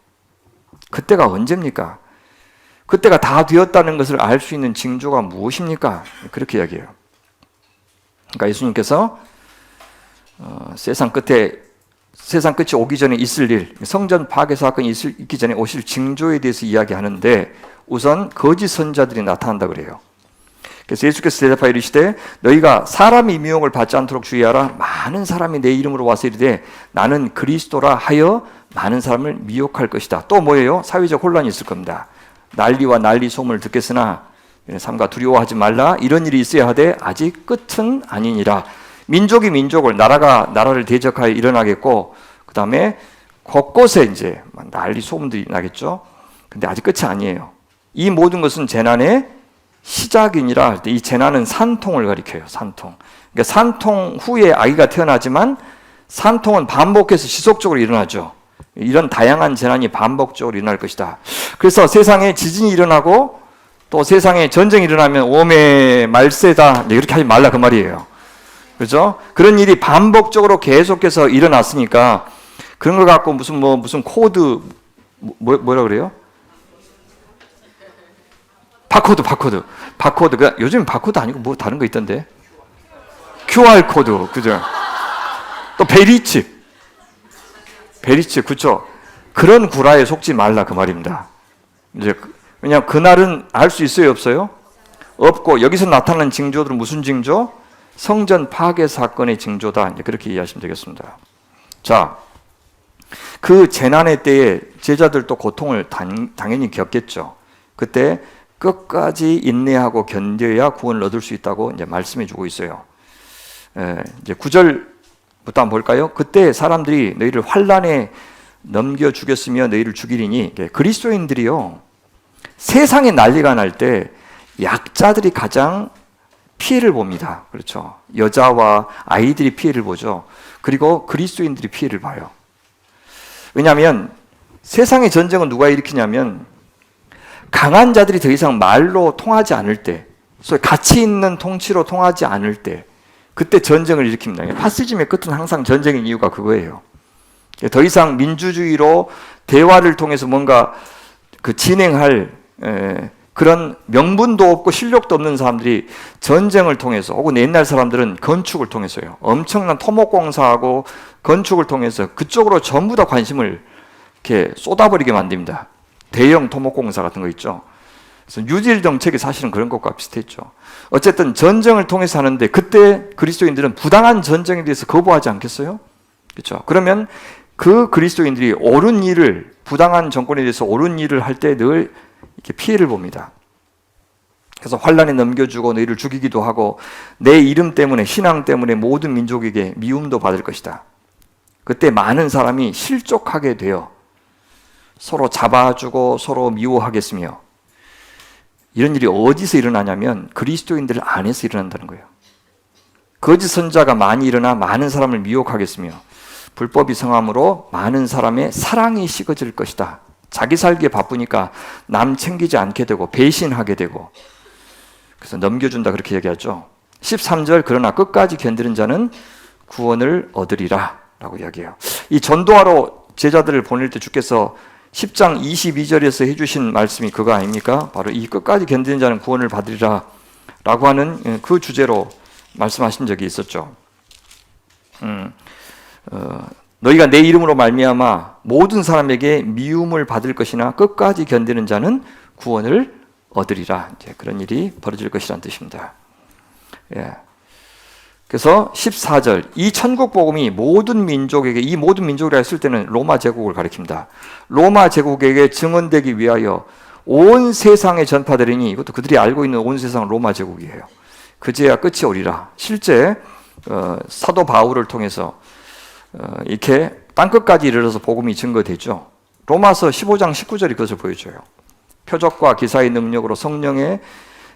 그때가 언제입니까? 그때가 다 되었다는 것을 알 수 있는 징조가 무엇입니까? 그렇게 이야기해요. 그러니까 예수님께서 세상 끝이 오기 전에 있을 일, 성전 파괴 사건이 있기 전에 오실 징조에 대해서 이야기하는데 우선 거짓 선자들이 나타난다 그래요. 그래서 예수께서 대답하여 이르시되 너희가 사람의 미혹을 받지 않도록 주의하라. 많은 사람이 내 이름으로 와서 이르되 나는 그리스도라 하여 많은 사람을 미혹할 것이다. 또 뭐예요? 사회적 혼란이 있을 겁니다. 난리와 난리 소문을 듣겠으나 삼가 두려워하지 말라. 이런 일이 있어야 하되 아직 끝은 아니니라. 민족이 민족을, 나라가 나라를 대적하여 일어나겠고 그 다음에 곳곳에 이제 난리 소문들이 나겠죠. 근데 아직 끝이 아니에요. 이 모든 것은 재난의 시작이니라 할 때 이 재난은 산통을 가리켜요. 산통. 그러니까 산통 후에 아기가 태어나지만 산통은 반복해서 지속적으로 일어나죠. 이런 다양한 재난이 반복적으로 일어날 것이다. 그래서 세상에 지진이 일어나고 또 세상에 전쟁이 일어나면 오메 말세다 이렇게 하지 말라 그 말이에요. 그렇죠? 그런 일이 반복적으로 계속해서 일어났으니까 그런 걸 갖고 무슨 코드 뭐라 그래요? 바코드. 요즘 바코드 아니고 뭐 다른 거 있던데. QR 코드, 그죠? 또 베리칩, 그죠? 그런 구라에 속지 말라 그 말입니다. 이제 왜냐하면 그날은 알 수 있어요, 없어요? 없고 여기서 나타나는 징조들은 무슨 징조? 성전 파괴 사건의 징조다. 이제 그렇게 이해하시면 되겠습니다. 자, 그 재난의 때에 제자들도 고통을 당연히 겪겠죠. 그때 끝까지 인내하고 견뎌야 구원을 얻을 수 있다고 이제 말씀해 주고 있어요. 이제 9절부터 한번 볼까요? 그때 사람들이 너희를 환란에 넘겨 주겠으며 너희를 죽이리니, 그리스도인들이요 세상에 난리가 날 때 약자들이 가장 피해를 봅니다. 그렇죠. 여자와 아이들이 피해를 보죠. 그리고 그리스도인들이 피해를 봐요. 왜냐하면 세상의 전쟁은 누가 일으키냐면 강한 자들이 더 이상 말로 통하지 않을 때, 소위 가치 있는 통치로 통하지 않을 때, 그때 전쟁을 일으킵니다. 파시즘의 끝은 항상 전쟁인 이유가 그거예요. 더 이상 민주주의로 대화를 통해서 뭔가 진행할 그런 명분도 없고 실력도 없는 사람들이 전쟁을 통해서, 혹은 옛날 사람들은 건축을 통해서요, 엄청난 토목공사하고 건축을 통해서 그쪽으로 전부 다 관심을 이렇게 쏟아버리게 만듭니다. 대형 토목공사 같은 거 있죠. 그래서 뉴딜 정책이 사실은 그런 것과 비슷했죠. 어쨌든 전쟁을 통해서 하는데, 그때 그리스도인들은 부당한 전쟁에 대해서 거부하지 않겠어요? 그렇죠. 그러면 그 그리스도인들이 옳은 일을, 부당한 정권에 대해서 옳은 일을 할 때 늘 이렇게 피해를 봅니다. 그래서 환란에 넘겨주고 너희를 죽이기도 하고 내 이름 때문에, 신앙 때문에 모든 민족에게 미움도 받을 것이다. 그때 많은 사람이 실족하게 되어 서로 잡아주고 서로 미워하겠으며, 이런 일이 어디서 일어나냐면 그리스도인들 안에서 일어난다는 거예요. 거짓 선자가 많이 일어나 많은 사람을 미혹하겠으며 불법이 성함으로 많은 사람의 사랑이 식어질 것이다. 자기 살기에 바쁘니까 남 챙기지 않게 되고 배신하게 되고, 그래서 넘겨준다 그렇게 얘기하죠. 13절, 그러나 끝까지 견디는 자는 구원을 얻으리라 라고 이야기해요. 이 전도하러 제자들을 보낼 때 주께서 10장 22절에서 해주신 말씀이 그거 아닙니까? 바로 이 끝까지 견디는 자는 구원을 받으리라 라고 하는 그 주제로 말씀하신 적이 있었죠. 너희가 내 이름으로 말미암아 모든 사람에게 미움을 받을 것이나 끝까지 견디는 자는 구원을 얻으리라. 이제 그런 일이 벌어질 것이라는 뜻입니다. 예. 그래서 14절, 이 천국 복음이 모든 민족에게, 이 모든 민족이라 했을 때는 로마 제국을 가리킵니다. 로마 제국에게 증언되기 위하여 온 세상에 전파되리니, 이것도 그들이 알고 있는 온 세상은 로마 제국이에요. 그제야 끝이 오리라. 실제 사도 바울을 통해서 이렇게 땅끝까지 이르러서 복음이 증거되죠. 로마서 15장 19절이 그것을 보여줘요. 표적과 기사의 능력으로, 성령의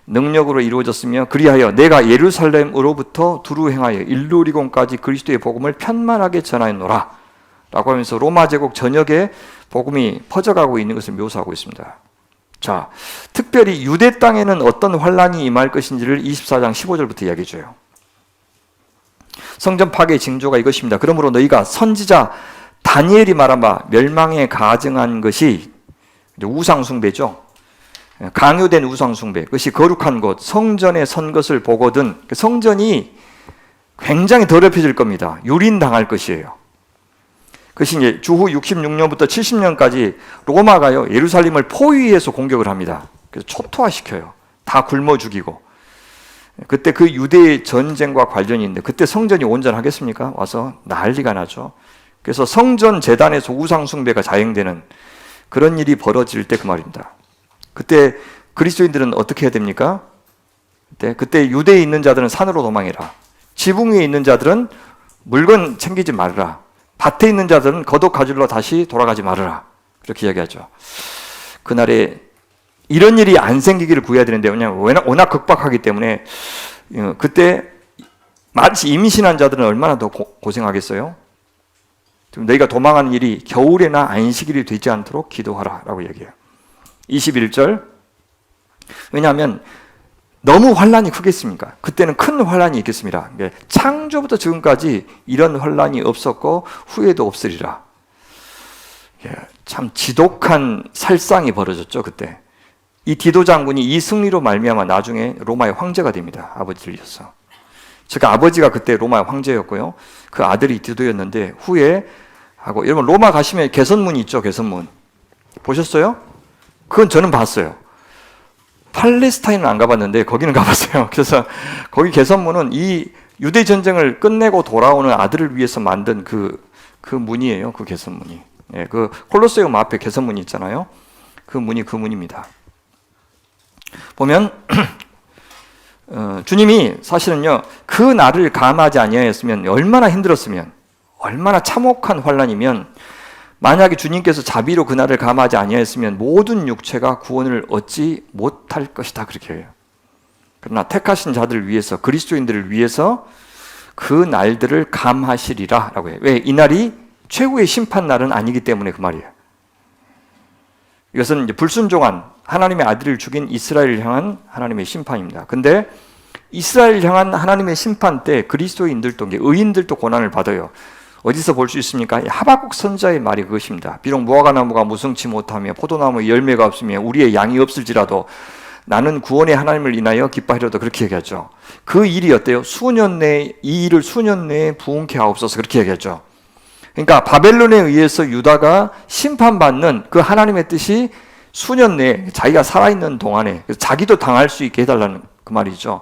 능력으로 이루어졌으며 그리하여 내가 예루살렘으로부터 두루 행하여 일루리곤까지 그리스도의 복음을 편만하게 전하였노라 라고 하면서 로마 제국 전역에 복음이 퍼져가고 있는 것을 묘사하고 있습니다. 자, 특별히 유대 땅에는 어떤 환란이 임할 것인지를 24장 15절부터 이야기해줘요. 성전 파괴의 징조가 이것입니다. 그러므로 너희가 선지자 다니엘이 말한 바 멸망에 가증한 것이 우상숭배죠. 강요된 우상숭배, 그것이 거룩한 곳, 성전에 선 것을 보거든, 성전이 굉장히 더럽혀질 겁니다. 유린당할 것이에요. 그것이 이제 주후 66년부터 70년까지 로마가요, 예루살렘을 포위해서 공격을 합니다. 그래서 초토화시켜요. 다 굶어 죽이고. 그때 그 유대의 전쟁과 관련이 있는데, 그때 성전이 온전하겠습니까? 와서 난리가 나죠. 그래서 성전 제단에서 우상숭배가 자행되는 그런 일이 벌어질 때 그 말입니다. 그때 그리스도인들은 어떻게 해야 됩니까? 그때 유대에 있는 자들은 산으로 도망해라. 지붕 위에 있는 자들은 물건 챙기지 말아라. 밭에 있는 자들은 겉옷 가지러 다시 돌아가지 말아라. 그렇게 이야기하죠. 그날에 이런 일이 안 생기기를 구해야 되는데, 왜냐하면 워낙 극박하기 때문에 그때 마치 임신한 자들은 얼마나 더 고생하겠어요? 너희가 도망하는 일이 겨울에나 안식일이 되지 않도록 기도하라 라고 얘기해요. 21절, 왜냐하면 너무 환란이 크겠습니까? 그때는 큰 환란이 있겠습니다. 창조부터 지금까지 이런 환란이 없었고 후에도 없으리라. 참 지독한 살상이 벌어졌죠. 그때 이 디도 장군이 이 승리로 말미암아 나중에 로마의 황제가 됩니다. 아버지를 이어서. 즉 아버지가 그때 로마의 황제였고요, 그 아들이 디도였는데 후에 하고, 여러분 로마 가시면 개선문이 있죠. 개선문 보셨어요? 그건 저는 봤어요. 팔레스타인은 안 가봤는데 거기는 가봤어요. 그래서 거기 개선문은 이 유대 전쟁을 끝내고 돌아오는 아들을 위해서 만든 그 문이에요. 그 개선문이. 예, 그 콜로세움 앞에 개선문이 있잖아요. 그 문이 그 문입니다. 보면 주님이 사실은요, 그 날을 감하지 아니하였으면 얼마나 힘들었으면, 얼마나 참혹한 환란이면, 만약에 주님께서 자비로 그날을 감하지 아니하였으면 모든 육체가 구원을 얻지 못할 것이다 그렇게 해요. 그러나 택하신 자들을 위해서, 그리스도인들을 위해서 그 날들을 감하시리라 라고 해요. 왜? 이 날이 최후의 심판 날은 아니기 때문에 그 말이에요. 이것은 이제 불순종한 하나님의 아들을 죽인 이스라엘을 향한 하나님의 심판입니다. 근데 이스라엘을 향한 하나님의 심판 때 그리스도인들도, 의인들도 고난을 받아요. 어디서 볼 수 있습니까? 하박국 선지자의 말이 그것입니다. 비록 무화과나무가 무성치 못하며 포도나무에 열매가 없으며 우리의 양이 없을지라도 나는 구원의 하나님을 인하여 기뻐하리로다, 그렇게 얘기하죠. 그 일이 어때요? 수년 내에, 이 일을 수년 내에 부응케 하옵소서, 그렇게 얘기하죠. 그러니까 바벨론에 의해서 유다가 심판받는 그 하나님의 뜻이 수년 내에, 자기가 살아있는 동안에 자기도 당할 수 있게 해달라는 그 말이죠.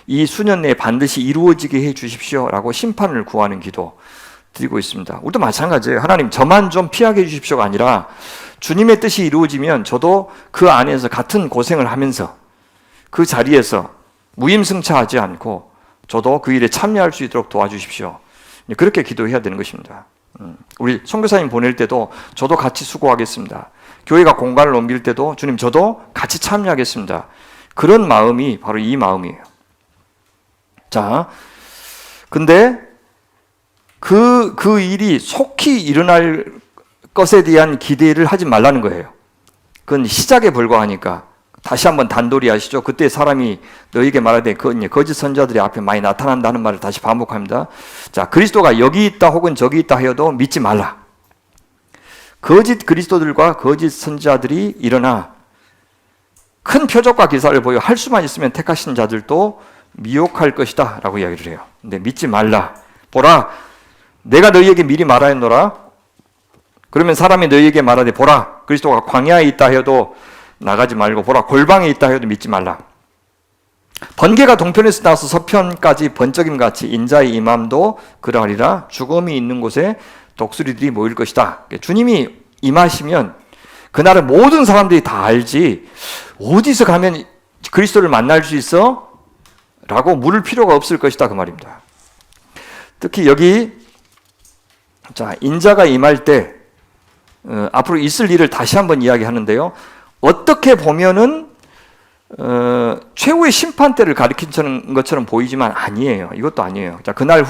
이 수년 내에 반드시 이루어지게 해 주십시오라고 심판을 구하는 기도 드리고 있습니다. 우리도 마찬가지예요. 하나님, 저만 좀 피하게 해 주십시오가 아니라 주님의 뜻이 이루어지면 저도 그 안에서 같은 고생을 하면서 그 자리에서 무임승차하지 않고 저도 그 일에 참여할 수 있도록 도와주십시오. 그렇게 기도해야 되는 것입니다. 우리 선교사님 보낼 때도 저도 같이 수고하겠습니다. 교회가 공간을 옮길 때도 주님, 저도 같이 참여하겠습니다. 그런 마음이 바로 이 마음이에요. 자, 근데 그 일이 속히 일어날 것에 대한 기대를 하지 말라는 거예요. 그건 시작에 불과하니까. 다시 한번 단도리 하시죠. 그때 사람이 너에게 말하되 거짓 선자들이 앞에 많이 나타난다는 말을 다시 반복합니다. 자, 그리스도가 여기 있다 혹은 저기 있다 하여도 믿지 말라. 거짓 그리스도들과 거짓 선지자들이 일어나 큰 표적과 기사를 보여 할 수만 있으면 택하신 자들도 미혹할 것이다 라고 이야기를 해요. 근데 믿지 말라. 보라, 내가 너희에게 미리 말하였노라. 그러면 사람이 너희에게 말하되 보라, 그리스도가 광야에 있다 하여도 나가지 말고, 보라, 골방에 있다 하여도 믿지 말라. 번개가 동편에서 나와서 서편까지 번쩍임같이 인자의 임함도 그러하리라. 죽음이 있는 곳에 독수리들이 모일 것이다. 주님이 임하시면 그날은 모든 사람들이 다 알지, 어디서 가면 그리스도를 만날 수 있어? 라고 물을 필요가 없을 것이다, 그 말입니다. 특히 여기, 자, 인자가 임할 때 앞으로 있을 일을 다시 한번 이야기하는데요. 어떻게 보면은 최후의 심판 때를 가리키는 것처럼 보이지만 아니에요. 이것도 아니에요. 자, 그날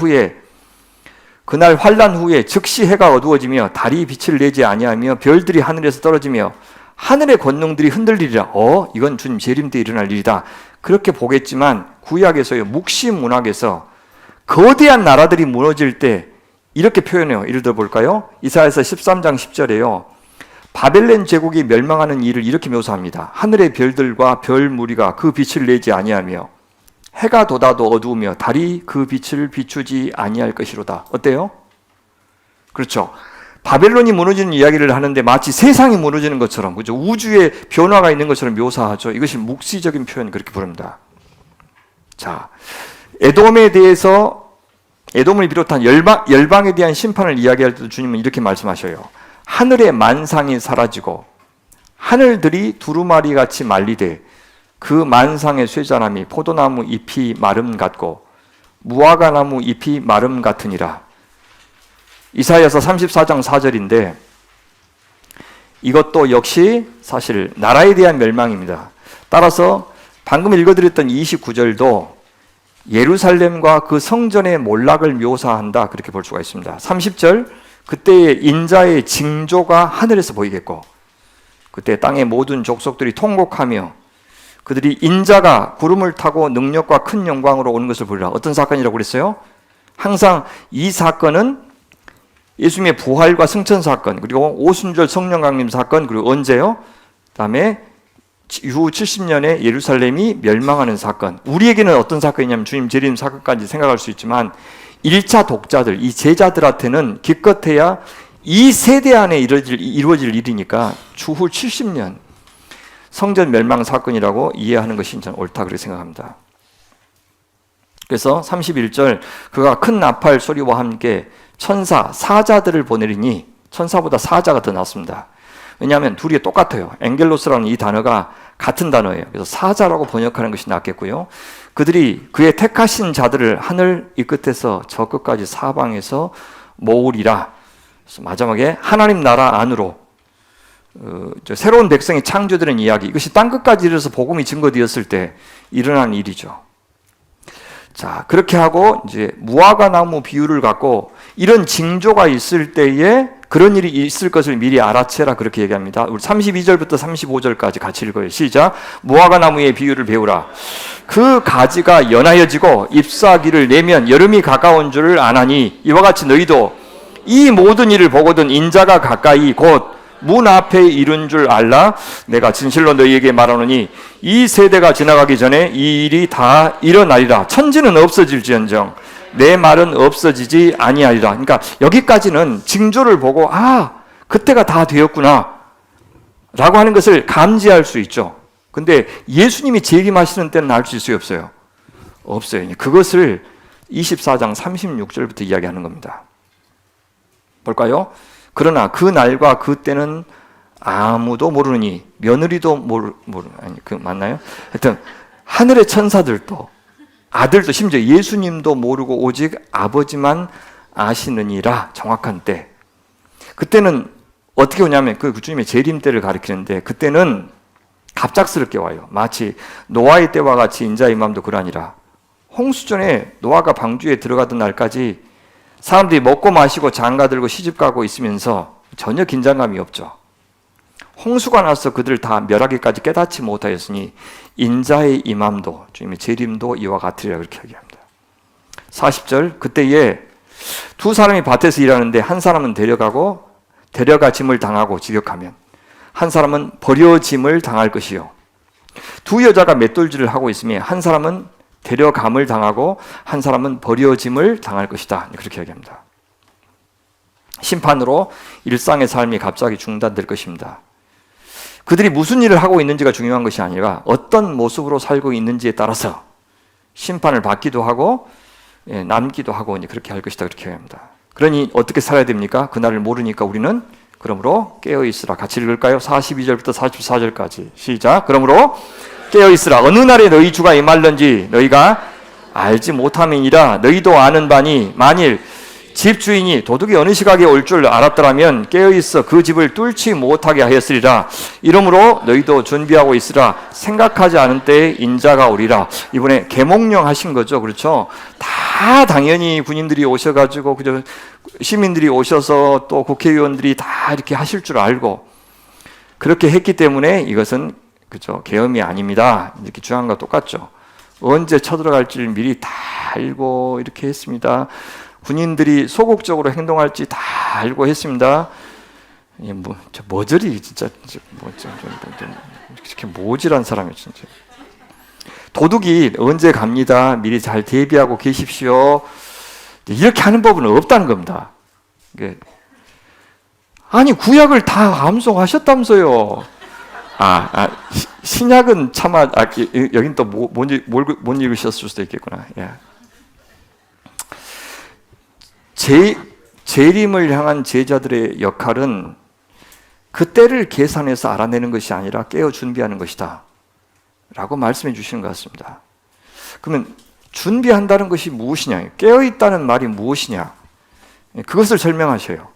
환란 후에 즉시 해가 어두워지며 달이 빛을 내지 아니하며 별들이 하늘에서 떨어지며 하늘의 권능들이 흔들리리라. 이건 주님 재림 때 일어날 일이다. 그렇게 보겠지만 구약에서요, 묵시문학에서 거대한 나라들이 무너질 때 이렇게 표현해요. 예를 들어 볼까요? 이사야서 13장 10절에요. 바벨론 제국이 멸망하는 일을 이렇게 묘사합니다. 하늘의 별들과 별 무리가 그 빛을 내지 아니하며 해가 돋아도 어두우며 달이 그 빛을 비추지 아니할 것이로다. 어때요? 그렇죠. 바벨론이 무너지는 이야기를 하는데 마치 세상이 무너지는 것처럼, 그렇죠? 우주에 변화가 있는 것처럼 묘사하죠. 이것이 묵시적인 표현, 그렇게 부릅니다. 자, 에돔에 대해서, 에돔을 비롯한 열방에 대한 심판을 이야기할 때도 주님은 이렇게 말씀하셔요. 하늘의 만상이 사라지고 하늘들이 두루마리 같이 말리되 그 만상의 쇠자람이 포도나무 잎이 마름 같고 무화과나무 잎이 마름 같으니라. 이사야서 34장 4절인데 이것도 역시 사실 나라에 대한 멸망입니다. 따라서 방금 읽어드렸던 29절도 예루살렘과 그 성전의 몰락을 묘사한다, 그렇게 볼 수가 있습니다. 30절, 그때의 인자의 징조가 하늘에서 보이겠고 그때 땅의 모든 족속들이 통곡하며 그들이 인자가 구름을 타고 능력과 큰 영광으로 오는 것을 보리라. 어떤 사건이라고 그랬어요? 항상 이 사건은 예수님의 부활과 승천 사건, 그리고 오순절 성령 강림 사건, 그리고 언제요? 그다음에 이후 70년에 예루살렘이 멸망하는 사건. 우리에게는 어떤 사건이냐면 주님 재림 사건까지 생각할 수 있지만 1차 독자들, 이 제자들한테는 기껏해야 이 세대 안에 이루어질 일이니까 추후 70년 성전 멸망 사건이라고 이해하는 것이 저는 옳다, 그렇게 생각합니다. 그래서 31절, 그가 큰 나팔 소리와 함께 천사, 사자들을 보내리니, 천사보다 사자가 더 낫습니다. 왜냐하면 둘이 똑같아요. 엥겔로스라는 이 단어가 같은 단어예요. 그래서 사자라고 번역하는 것이 낫겠고요. 그들이 그의 택하신 자들을 하늘 이 끝에서 저 끝까지 사방에서 모으리라. 그래서 마지막에 하나님 나라 안으로 새로운 백성이 창조되는 이야기, 이것이 땅끝까지 이르러서 복음이 증거되었을 때 일어난 일이죠. 자, 그렇게 하고 이제 무화과 나무 비유를 갖고 이런 징조가 있을 때에 그런 일이 있을 것을 미리 알아채라, 그렇게 얘기합니다. 우리 32절부터 35절까지 같이 읽어요. 시작. 무화과 나무의 비유를 배우라. 그 가지가 연하여지고 잎사귀를 내면 여름이 가까운 줄을 아나니 이와 같이 너희도 이 모든 일을 보거든 인자가 가까이 곧 문 앞에 이른 줄 알라. 내가 진실로 너희에게 말하노니 이 세대가 지나가기 전에 이 일이 다 일어나리라. 천지는 없어질지언정 내 말은 없어지지 아니하리라. 그러니까 여기까지는 징조를 보고 그때가 다 되었구나 라고 하는 것을 감지할 수 있죠. 근데 예수님이 재림하시는 때는 알 수 있어요, 없어요? 없어요. 그것을 24장 36절부터 이야기하는 겁니다. 볼까요? 그러나 그 날과 그 때는 아무도 모르니 며느리도 맞나요? 하여튼 하늘의 천사들도 아들도 심지어 예수님도 모르고 오직 아버지만 아시느니라. 정확한 때. 그때는 어떻게 오냐면 그 주님의 재림 때를 가리키는데 그때는 갑작스럽게 와요. 마치 노아의 때와 같이 인자의 마음도 그러하니라. 홍수전에 노아가 방주에 들어가던 날까지 사람들이 먹고 마시고 장가들고 시집가고 있으면서 전혀 긴장감이 없죠. 홍수가 나서 그들 다 멸하기까지 깨닫지 못하였으니 인자의 임함도 주님의 재림도 이와 같으리라, 그렇게 얘기합니다. 40절. 그때에 두 사람이 밭에서 일하는데 한 사람은 데려가 짐을 당하고 직역하면 한 사람은 버려짐을 당할 것이요. 두 여자가 맷돌질을 하고 있으며 한 사람은 데려감을 당하고 한 사람은 버려짐을 당할 것이다, 그렇게 얘기합니다. 심판으로 일상의 삶이 갑자기 중단될 것입니다. 그들이 무슨 일을 하고 있는지가 중요한 것이 아니라 어떤 모습으로 살고 있는지에 따라서 심판을 받기도 하고 남기도 하고 그렇게 할 것이다, 그렇게 얘기합니다. 그러니 어떻게 살아야 됩니까? 그날을 모르니까 우리는 그러므로 깨어있으라. 같이 읽을까요? 42절부터 44절까지 시작. 그러므로 깨어있으라. 어느 날에 너희 주가 임할런지 너희가 알지 못함이니라. 너희도 아는 바니 만일 집주인이 도둑이 어느 시각에 올 줄 알았더라면 깨어있어 그 집을 뚫지 못하게 하였으리라. 이러므로 너희도 준비하고 있으라. 생각하지 않은 때에 인자가 오리라. 이번에 계몽령 하신 거죠, 그렇죠? 다 당연히 군인들이 오셔가지고 그저 시민들이 오셔서 또 국회의원들이 다 이렇게 하실 줄 알고 그렇게 했기 때문에 이것은 그죠, 계엄이 아닙니다. 이렇게 주장한 거 똑같죠. 언제 쳐들어갈지를 미리 다 알고 이렇게 했습니다. 군인들이 소극적으로 행동할지 다 알고 했습니다. 머저리 진짜 이렇게 모질한 사람이에요, 진짜. 도둑이 언제 갑니다. 미리 잘 대비하고 계십시오. 이렇게 하는 법은 없다는 겁니다. 아니 구약을 다 암송하셨다면서요. 신약은 차마 여긴 또 못 읽으셨을 수도 있겠구나. 예. 재림을 향한 제자들의 역할은 그때를 계산해서 알아내는 것이 아니라 깨어 준비하는 것이다 라고 말씀해 주시는 것 같습니다. 그러면 준비한다는 것이 무엇이냐, 깨어있다는 말이 무엇이냐, 그것을 설명하셔요.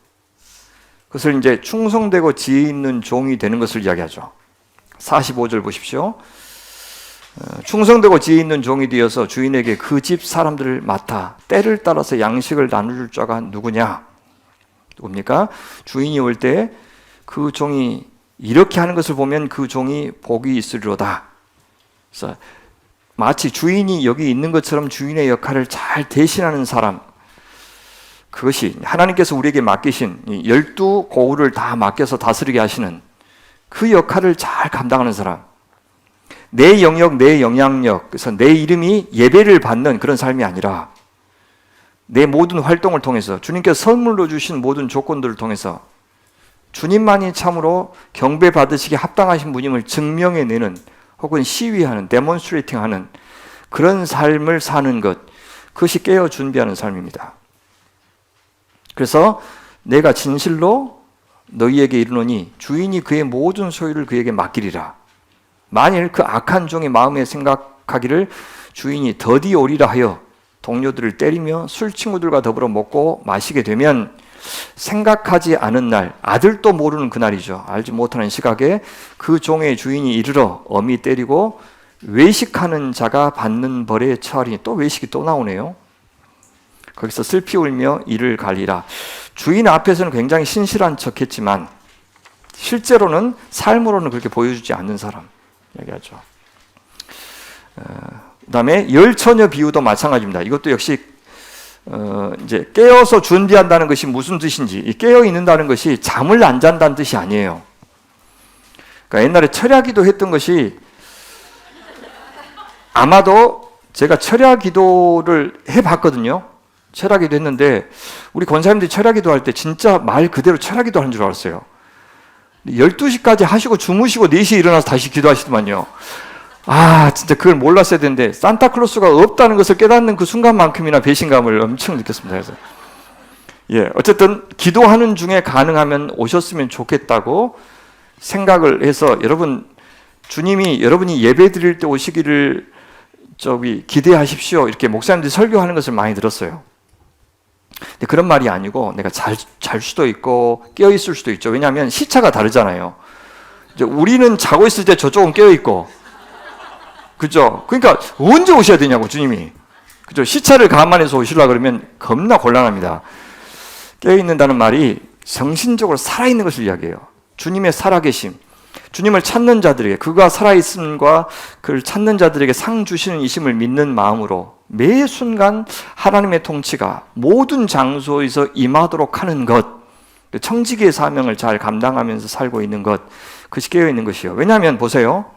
그것을 이제 충성되고 지혜 있는 종이 되는 것을 이야기하죠. 45절 보십시오. 충성되고 지혜 있는 종이 되어서 주인에게 그 집 사람들을 맡아 때를 따라서 양식을 나눠줄 자가 누구냐? 누굽니까? 주인이 올 때 그 종이 이렇게 하는 것을 보면 그 종이 복이 있으리로다. 그래서 마치 주인이 여기 있는 것처럼 주인의 역할을 잘 대신하는 사람, 그것이 하나님께서 우리에게 맡기신 12고우를 다 맡겨서 다스리게 하시는 그 역할을 잘 감당하는 사람, 내 영역, 내 영향력, 그래서 내 이름이 예배를 받는 그런 삶이 아니라 내 모든 활동을 통해서 주님께서 선물로 주신 모든 조건들을 통해서 주님만이 참으로 경배 받으시기에 합당하신 분임을 증명해내는 혹은 시위하는, 데몬스트레이팅하는 그런 삶을 사는 것, 그것이 깨어 준비하는 삶입니다. 그래서 내가 진실로 너희에게 이르노니 주인이 그의 모든 소유를 그에게 맡기리라. 만일 그 악한 종의 마음에 생각하기를 주인이 더디 오리라 하여 동료들을 때리며 술 친구들과 더불어 먹고 마시게 되면 생각하지 않은 날, 아들도 모르는 그날이죠. 알지 못하는 시각에 그 종의 주인이 이르러 어미 때리고 외식하는 자가 받는 벌에 처하리니, 또 외식이 또 나오네요. 거기서 슬피 울며 이를 갈리라. 주인 앞에서는 굉장히 신실한 척했지만 실제로는 삶으로는 그렇게 보여주지 않는 사람 얘기하죠. 그다음에 열처녀 비유도 마찬가지입니다. 이것도 역시 이제 깨어서 준비한다는 것이 무슨 뜻인지, 깨어 있는다는 것이 잠을 안 잔다는 뜻이 아니에요. 그러니까 옛날에 철야기도 했던 것이, 아마도 제가 철야기도를 해봤거든요. 철야기도 했는데 우리 권사님들이 철야기도 할 때 진짜 말 그대로 철야기도 하는 줄 알았어요. 12시까지 하시고 주무시고 4시에 일어나서 다시 기도하시더만요. 진짜 그걸 몰랐어야 되는데, 산타클로스가 없다는 것을 깨닫는 그 순간만큼이나 배신감을 엄청 느꼈습니다. 그래서 어쨌든 기도하는 중에 가능하면 오셨으면 좋겠다고 생각을 해서, 여러분 주님이 여러분이 예배 드릴 때 오시기를 기대하십시오, 이렇게 목사님들이 설교하는 것을 많이 들었어요. 근데 그런 말이 아니고, 내가 잘 수도 있고 깨어 있을 수도 있죠. 왜냐하면 시차가 다르잖아요. 이제 우리는 자고 있을 때 저쪽은 깨어 있고, 그죠? 그러니까 언제 오셔야 되냐고, 주님이. 그죠? 시차를 감안해서 오시려고 그러면 겁나 곤란합니다. 깨어 있는다는 말이 정신적으로 살아있는 것을 이야기해요. 주님의 살아계심, 주님을 찾는 자들에게, 그가 살아있음과 그를 찾는 자들에게 상 주시는 이심을 믿는 마음으로 매 순간 하나님의 통치가 모든 장소에서 임하도록 하는 것, 청지기의 사명을 잘 감당하면서 살고 있는 것, 그것이 깨어있는 것이요. 왜냐하면 보세요,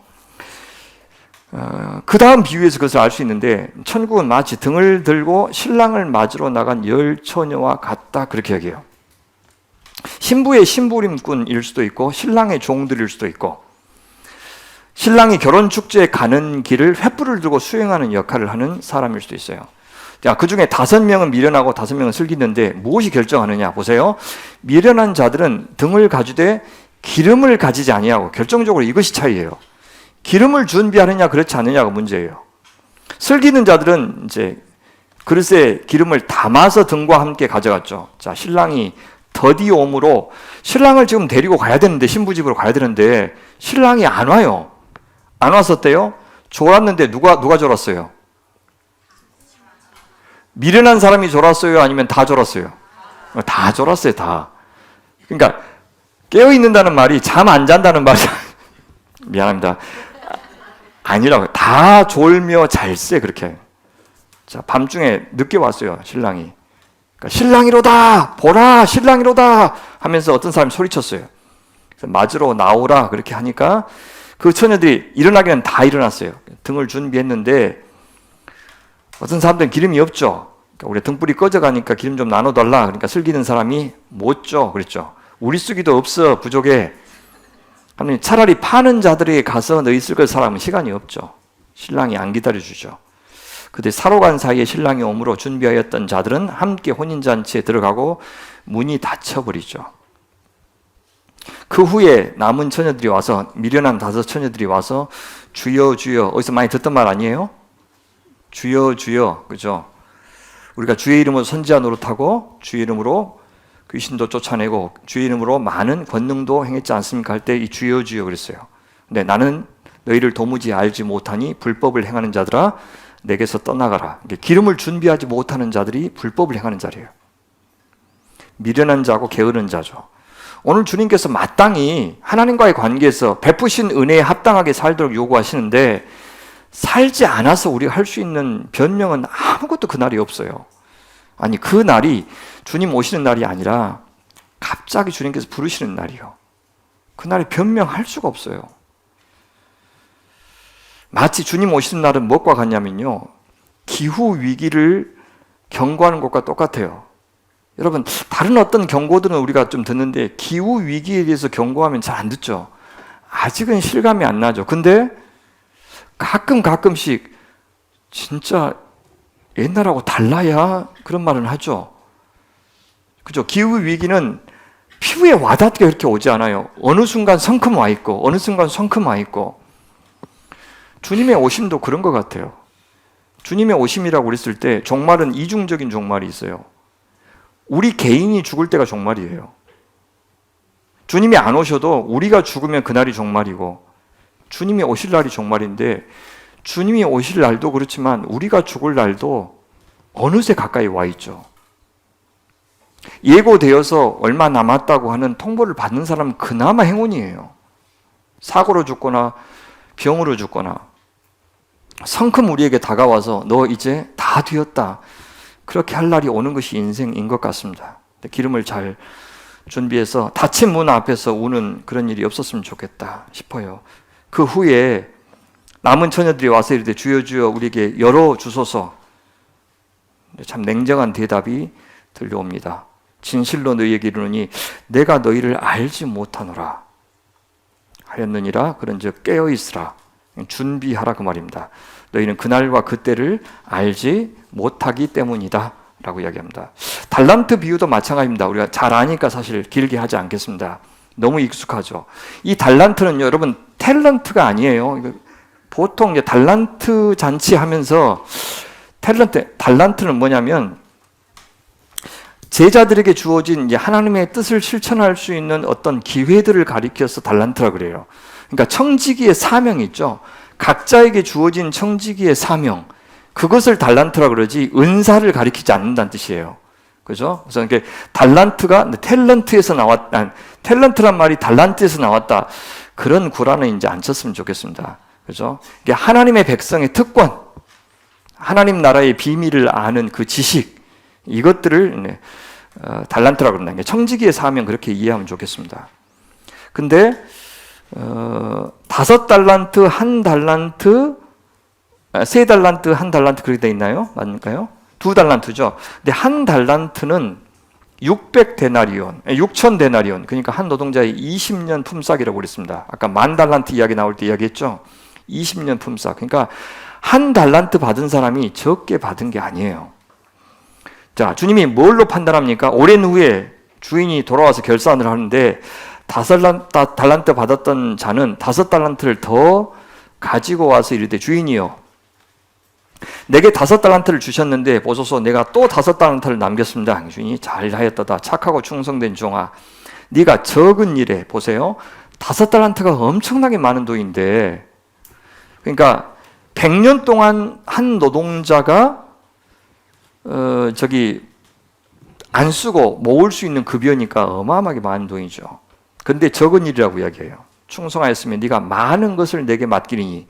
그 다음 비유에서 그것을 알 수 있는데, 천국은 마치 등을 들고 신랑을 맞으러 나간 열 처녀와 같다, 그렇게 얘기해요. 신부의 심부름꾼일 수도 있고 신랑의 종들일 수도 있고, 신랑이 결혼 축제에 가는 길을 횃불을 들고 수행하는 역할을 하는 사람일 수도 있어요. 그 중에 5명은 미련하고 5명은 슬기는데 무엇이 결정하느냐 보세요. 미련한 자들은 등을 가지되 기름을 가지지 아니하고, 결정적으로 이것이 차이예요. 기름을 준비하느냐 그렇지 않느냐가 문제예요. 슬기는 자들은 이제 그릇에 기름을 담아서 등과 함께 가져갔죠. 자, 신랑이 더디 옴으로 신랑을 지금 데리고 가야 되는데, 신부집으로 가야 되는데 신랑이 안 와요. 안 왔었대요. 졸았는데 누가 졸았어요? 미련한 사람이 졸았어요? 아니면 다 졸았어요? 다 졸았어요, 다. 그러니까 깨어 있는다는 말이 잠 안 잔다는 말이 미안합니다. 아니라고. 다 졸며 잘세, 그렇게. 자, 밤중에 늦게 왔어요, 신랑이. 그러니까 신랑이로다, 보라, 신랑이로다 하면서 어떤 사람이 소리쳤어요. 맞으러 나오라 그렇게 하니까 그 처녀들이 일어나기는 다 일어났어요. 등을 준비했는데 어떤 사람들은 기름이 없죠. 그러니까 우리 등불이 꺼져가니까 기름 좀 나눠달라. 그러니까 슬기는 사람이 못 줘, 그랬죠. 우리 쓰기도 없어, 부족해. 하나님, 차라리 파는 자들에게 가서 너희 쓸 걸 사람은 시간이 없죠. 신랑이 안 기다려주죠. 그때 사러 간 사이에 신랑이 오므로 준비하였던 자들은 함께 혼인잔치에 들어가고 문이 닫혀버리죠. 그 후에 남은 처녀들이 와서, 미련한 5 처녀들이 와서 주여 주여, 어디서 많이 듣던 말 아니에요? 주여 주여, 그죠? 우리가 주의 이름으로 선지자 노릇하고 주의 이름으로 귀신도 쫓아내고 주의 이름으로 많은 권능도 행했지 않습니까? 할 때 이 주여 주여 그랬어요. 근데 나는 너희를 도무지 알지 못하니 불법을 행하는 자들아 내게서 떠나가라. 기름을 준비하지 못하는 자들이 불법을 행하는 자리예요. 미련한 자고 게으른 자죠. 오늘 주님께서 마땅히 하나님과의 관계에서 베푸신 은혜에 합당하게 살도록 요구하시는데, 살지 않아서 우리가 할 수 있는 변명은 아무것도 그날이 없어요. 아니, 그 날이 주님 오시는 날이 아니라 갑자기 주님께서 부르시는 날이요. 그날에 변명할 수가 없어요. 마치 주님 오시는 날은 무엇과 같냐면요, 기후 위기를 경고하는 것과 똑같아요. 여러분, 다른 어떤 경고들은 우리가 좀 듣는데 기후 위기에 대해서 경고하면 잘 안 듣죠. 아직은 실감이 안 나죠. 근데 가끔씩 진짜 옛날하고 달라야 그런 말은 하죠. 그죠? 기후 위기는 피부에 와닿게 그렇게 오지 않아요. 어느 순간 성큼 와 있고 어느 순간 성큼 와 있고. 주님의 오심도 그런 것 같아요. 주님의 오심이라고 그랬을 때 종말은 이중적인 종말이 있어요. 우리 개인이 죽을 때가 종말이에요. 주님이 안 오셔도 우리가 죽으면 그날이 종말이고 주님이 오실 날이 종말인데 주님이 오실 날도 그렇지만 우리가 죽을 날도 어느새 가까이 와 있죠. 예고되어서 얼마 남았다고 하는 통보를 받는 사람은 그나마 행운이에요. 사고로 죽거나 병으로 죽거나 성큼 우리에게 다가와서 너 이제 다 되었다. 그렇게 할 날이 오는 것이 인생인 것 같습니다. 기름을 잘 준비해서 닫힌 문 앞에서 우는 그런 일이 없었으면 좋겠다 싶어요. 그 후에 남은 처녀들이 와서 이르되 주여 주여 우리에게 열어주소서. 참 냉정한 대답이 들려옵니다. 진실로 너희에게 이르노니 내가 너희를 알지 못하노라 하였느니라. 그런즉 깨어있으라 준비하라 그 말입니다. 너희는 그날과 그때를 알지 못하기 때문이다 라고 이야기합니다. 달란트 비유도 마찬가지입니다. 우리가 잘 아니까 사실 길게 하지 않겠습니다. 너무 익숙하죠. 이 달란트는 여러분 탤런트가 아니에요. 보통 이제 달란트 잔치 하면서 달란트는 뭐냐면 제자들에게 주어진 이제 하나님의 뜻을 실천할 수 있는 어떤 기회들을 가리켜서 달란트라 그래요. 그러니까 청지기의 사명이 있죠. 각자에게 주어진 청지기의 사명, 그것을 달란트라 그러지 은사를 가리키지 않는다는 뜻이에요. 그죠? 그래서 이게 달란트가 탤런트에서 나왔다. 탤런트란 말이 달란트에서 나왔다. 그런 구라는 이제 안 쳤으면 좋겠습니다. 그죠? 이게 하나님의 백성의 특권, 하나님 나라의 비밀을 아는 그 지식, 이것들을 달란트라 그런다. 청지기의 사명 그렇게 이해하면 좋겠습니다. 근데 5달란트, 1달란트, 3달란트, 1달란트 그렇게 돼 있나요? 맞을까요? 2달란트죠. 근데 1달란트는 600데나리온, 6000데나리온, 그러니까 한 노동자의 20년 품삯이라고 그랬습니다. 아까 10,000달란트 이야기 나올 때 이야기했죠. 20년 품삯. 그러니까 1달란트 받은 사람이 적게 받은 게 아니에요. 자, 주님이 뭘로 판단합니까? 오랜 후에 주인이 돌아와서 결산을 하는데 5달란트 받았던 자는 5달란트를 더 가지고 와서 이르되 주인이요, 내게 5달란트를 주셨는데 보소서 내가 또 5달란트를 남겼습니다. 주인이 잘하였도다. 착하고 충성된 종아, 네가 적은 일에, 보세요, 5달란트가 엄청나게 많은 돈인데, 그러니까 100년 동안 한 노동자가 안 쓰고 모을 수 있는 급여니까 어마어마하게 많은 돈이죠. 근데 적은 일이라고 이야기해요. 충성하였으면 네가 많은 것을 내게 맡기리니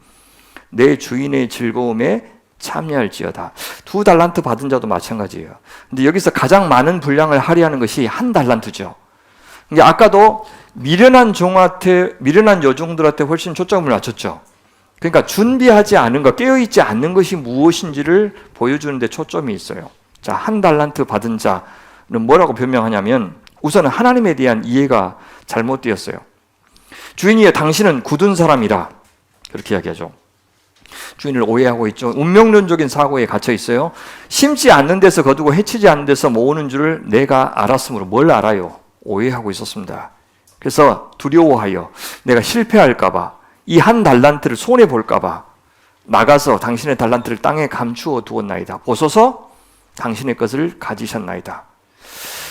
내 주인의 즐거움에 참여할지어다. 2달란트 받은 자도 마찬가지예요. 근데 여기서 가장 많은 분량을 할애하는 것이 1달란트죠. 그러니까 아까도 미련한 여종들한테 훨씬 초점을 맞췄죠. 그러니까 준비하지 않은 것, 깨어있지 않는 것이 무엇인지를 보여주는 데 초점이 있어요. 자, 1달란트 받은 자는 뭐라고 변명하냐면 우선은 하나님에 대한 이해가 잘못되었어요. 주인이여 당신은 굳은 사람이라 그렇게 이야기하죠. 주인을 오해하고 있죠. 운명론적인 사고에 갇혀 있어요. 심지 않는 데서 거두고 해치지 않는 데서 모으는 줄을 내가 알았으므로, 뭘 알아요? 오해하고 있었습니다. 그래서 두려워하여 내가 실패할까 봐, 이 1달란트를 손해볼까 봐 나가서 당신의 달란트를 땅에 감추어 두었나이다. 보소서 당신의 것을 가지셨나이다.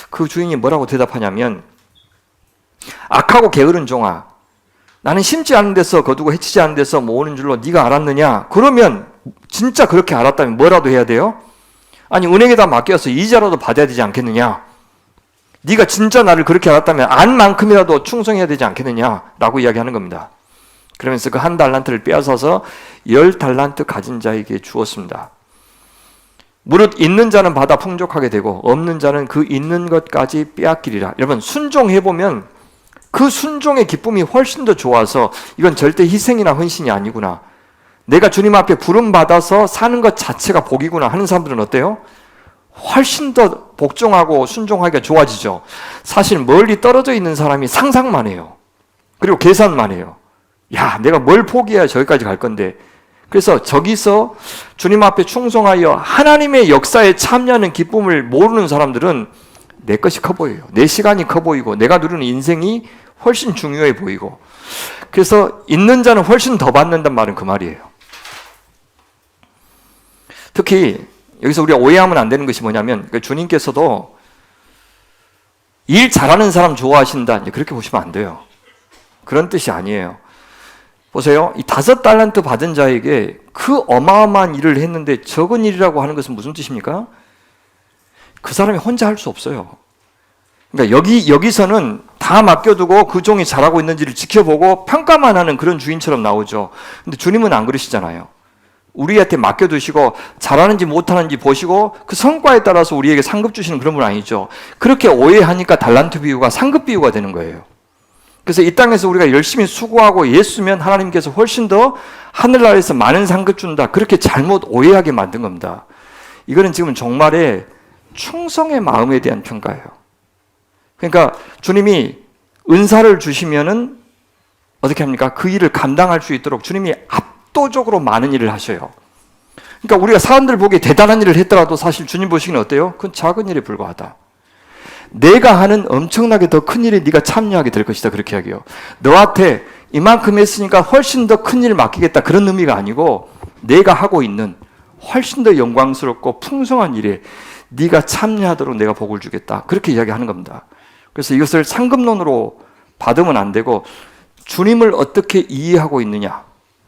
그 주인이 뭐라고 대답하냐면, 악하고 게으른 종아, 나는 심지 않은 데서 거두고 해치지 않은 데서 모으는 줄로 네가 알았느냐? 그러면 진짜 그렇게 알았다면 뭐라도 해야 돼요? 아니, 은행에다 맡겨서 이자라도 받아야 되지 않겠느냐? 네가 진짜 나를 그렇게 알았다면 안 만큼이라도 충성해야 되지 않겠느냐? 라고 이야기하는 겁니다. 그러면서 그 1달란트를 빼앗아서 10달란트 가진 자에게 주었습니다. 무릇 있는 자는 받아 풍족하게 되고 없는 자는 그 있는 것까지 빼앗기리라. 여러분, 순종해보면 그 순종의 기쁨이 훨씬 더 좋아서 이건 절대 희생이나 헌신이 아니구나, 내가 주님 앞에 부름받아서 사는 것 자체가 복이구나 하는 사람들은 어때요? 훨씬 더 복종하고 순종하기가 좋아지죠. 사실 멀리 떨어져 있는 사람이 상상만 해요. 그리고 계산만 해요. 야, 내가 뭘 포기해야 저기까지 갈 건데. 그래서 저기서 주님 앞에 충성하여 하나님의 역사에 참여하는 기쁨을 모르는 사람들은 내 것이 커 보여요. 내 시간이 커 보이고 내가 누리는 인생이 훨씬 중요해 보이고, 그래서 있는 자는 훨씬 더 받는단 말은 그 말이에요. 특히 여기서 우리가 오해하면 안 되는 것이 뭐냐면, 주님께서도 일 잘하는 사람 좋아하신다. 이제 그렇게 보시면 안 돼요. 그런 뜻이 아니에요. 보세요. 이 5달란트 받은 자에게 그 어마어마한 일을 했는데 적은 일이라고 하는 것은 무슨 뜻입니까? 그 사람이 혼자 할 수 없어요. 그러니까 여기서는 다 맡겨두고 그 종이 잘하고 있는지를 지켜보고 평가만 하는 그런 주인처럼 나오죠. 근데 주님은 안 그러시잖아요. 우리한테 맡겨두시고 잘하는지 못하는지 보시고 그 성과에 따라서 우리에게 상급 주시는 그런 분 아니죠. 그렇게 오해하니까 달란트 비유가 상급 비유가 되는 거예요. 그래서 이 땅에서 우리가 열심히 수고하고 예수면 하나님께서 훨씬 더 하늘나라에서 많은 상급 준다. 그렇게 잘못 오해하게 만든 겁니다. 이거는 지금 정말의 충성의 마음에 대한 평가예요. 그러니까 주님이 은사를 주시면은 어떻게 합니까? 그 일을 감당할 수 있도록 주님이 압도적으로 많은 일을 하셔요. 그러니까 우리가 사람들 보기에 대단한 일을 했더라도 사실 주님 보시기는 어때요? 그건 작은 일에 불과하다. 내가 하는 엄청나게 더 큰 일에 네가 참여하게 될 것이다. 그렇게 하게요. 너한테 이만큼 했으니까 훨씬 더 큰 일을 맡기겠다. 그런 의미가 아니고 내가 하고 있는 훨씬 더 영광스럽고 풍성한 일에 네가 참여하도록 내가 복을 주겠다. 그렇게 이야기하는 겁니다. 그래서 이것을 상급론으로 받으면 안 되고 주님을 어떻게 이해하고 있느냐,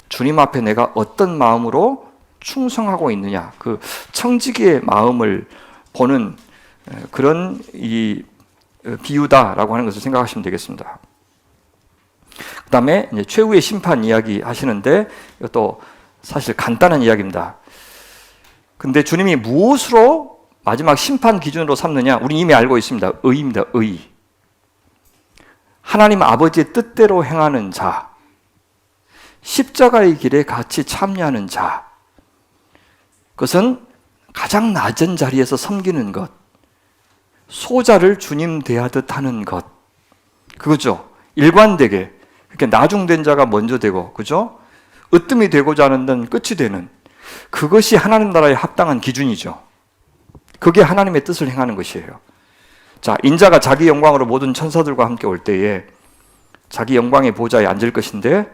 주님 앞에 내가 어떤 마음으로 충성하고 있느냐, 그 청지기의 마음을 보는 그런 이 비유다라고 하는 것을 생각하시면 되겠습니다. 그 다음에 최후의 심판 이야기 하시는데 이것도 사실 간단한 이야기입니다. 근데 주님이 무엇으로 마지막 심판 기준으로 삼느냐? 우리 이미 알고 있습니다. 의입니다. 의. 하나님 아버지의 뜻대로 행하는 자, 십자가의 길에 같이 참여하는 자, 그것은 가장 낮은 자리에서 섬기는 것, 소자를 주님 대하듯 하는 것, 그거죠. 일관되게 이렇게 나중된 자가 먼저 되고, 그죠? 으뜸이 되고자 하는 데는 끝이 되는, 그것이 하나님 나라의 합당한 기준이죠. 그게 하나님의 뜻을 행하는 것이에요. 자, 인자가 자기 영광으로 모든 천사들과 함께 올 때에 자기 영광의 보좌에 앉을 것인데,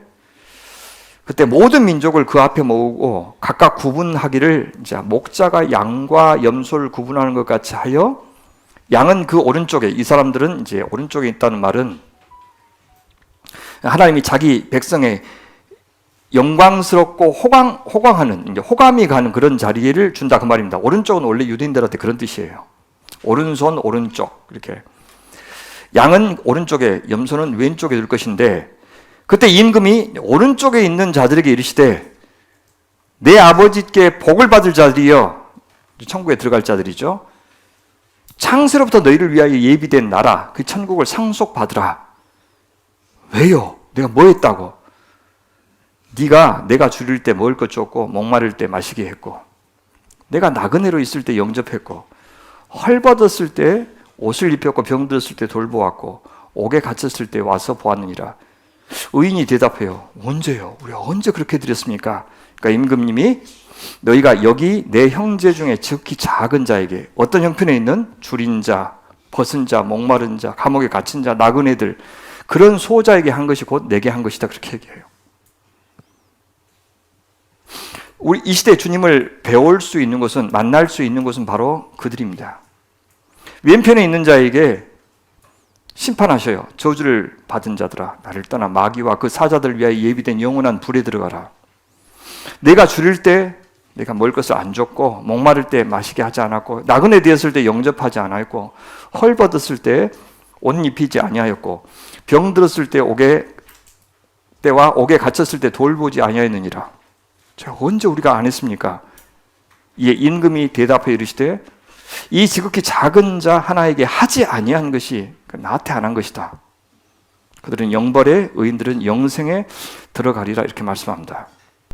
그때 모든 민족을 그 앞에 모으고 각각 구분하기를, 이제 목자가 양과 염소를 구분하는 것 같이 하여, 양은 그 오른쪽에, 이 사람들은 이제 오른쪽에 있다는 말은 하나님이 자기 백성의 영광스럽고 호강하는, 이제 호감이 가는 그런 자리를 준다 그 말입니다. 오른쪽은 원래 유대인들한테 그런 뜻이에요. 오른손, 오른쪽, 이렇게. 양은 오른쪽에, 염소는 왼쪽에 둘 것인데, 그때 임금이 오른쪽에 있는 자들에게 이르시되, 내 아버지께 복을 받을 자들이여, 천국에 들어갈 자들이죠. 창세로부터 너희를 위하여 예비된 나라, 그 천국을 상속받으라. 왜요? 내가 뭐 했다고? 네가 내가 줄일 때 먹을 것 줬고, 목마를 때 마시게 했고, 내가 나그네로 있을 때 영접했고, 헐벗었을 때 옷을 입혔고, 병들었을 때 돌보았고, 옥에 갇혔을 때 와서 보았느니라. 의인이 대답해요. 언제요? 우리가 언제 그렇게 드렸습니까? 그러니까 임금님이 너희가 여기 내 형제 중에 지극히 작은 자에게, 어떤 형편에 있는 줄인 자, 벗은 자, 목마른 자, 감옥에 갇힌 자, 나그네들, 그런 소자에게 한 것이 곧 내게 한 것이다. 그렇게 얘기해요. 우리 이 시대 주님을 배울 수 있는 것은, 만날 수 있는 것은 바로 그들입니다. 왼편에 있는 자에게 심판하셔요. 저주를 받은 자들아, 나를 떠나 마귀와 그 사자들 위하여 예비된 영원한 불에 들어가라. 내가 줄일 때 내가 먹을 것을 안 줬고, 목마를 때 마시게 하지 않았고, 나그네 되었을 때 영접하지 않았고, 헐벗었을 때 옷 입히지 아니하였고, 병들었을 때 때와 옥에 갇혔을 때 돌보지 아니하였느니라. 자, 언제 우리가 안 했습니까? 이에 임금이 대답해 이르시되, 이 지극히 작은 자 하나에게 하지 아니한 것이 나한테 안 한 것이다. 그들은 영벌에, 의인들은 영생에 들어가리라. 이렇게 말씀합니다.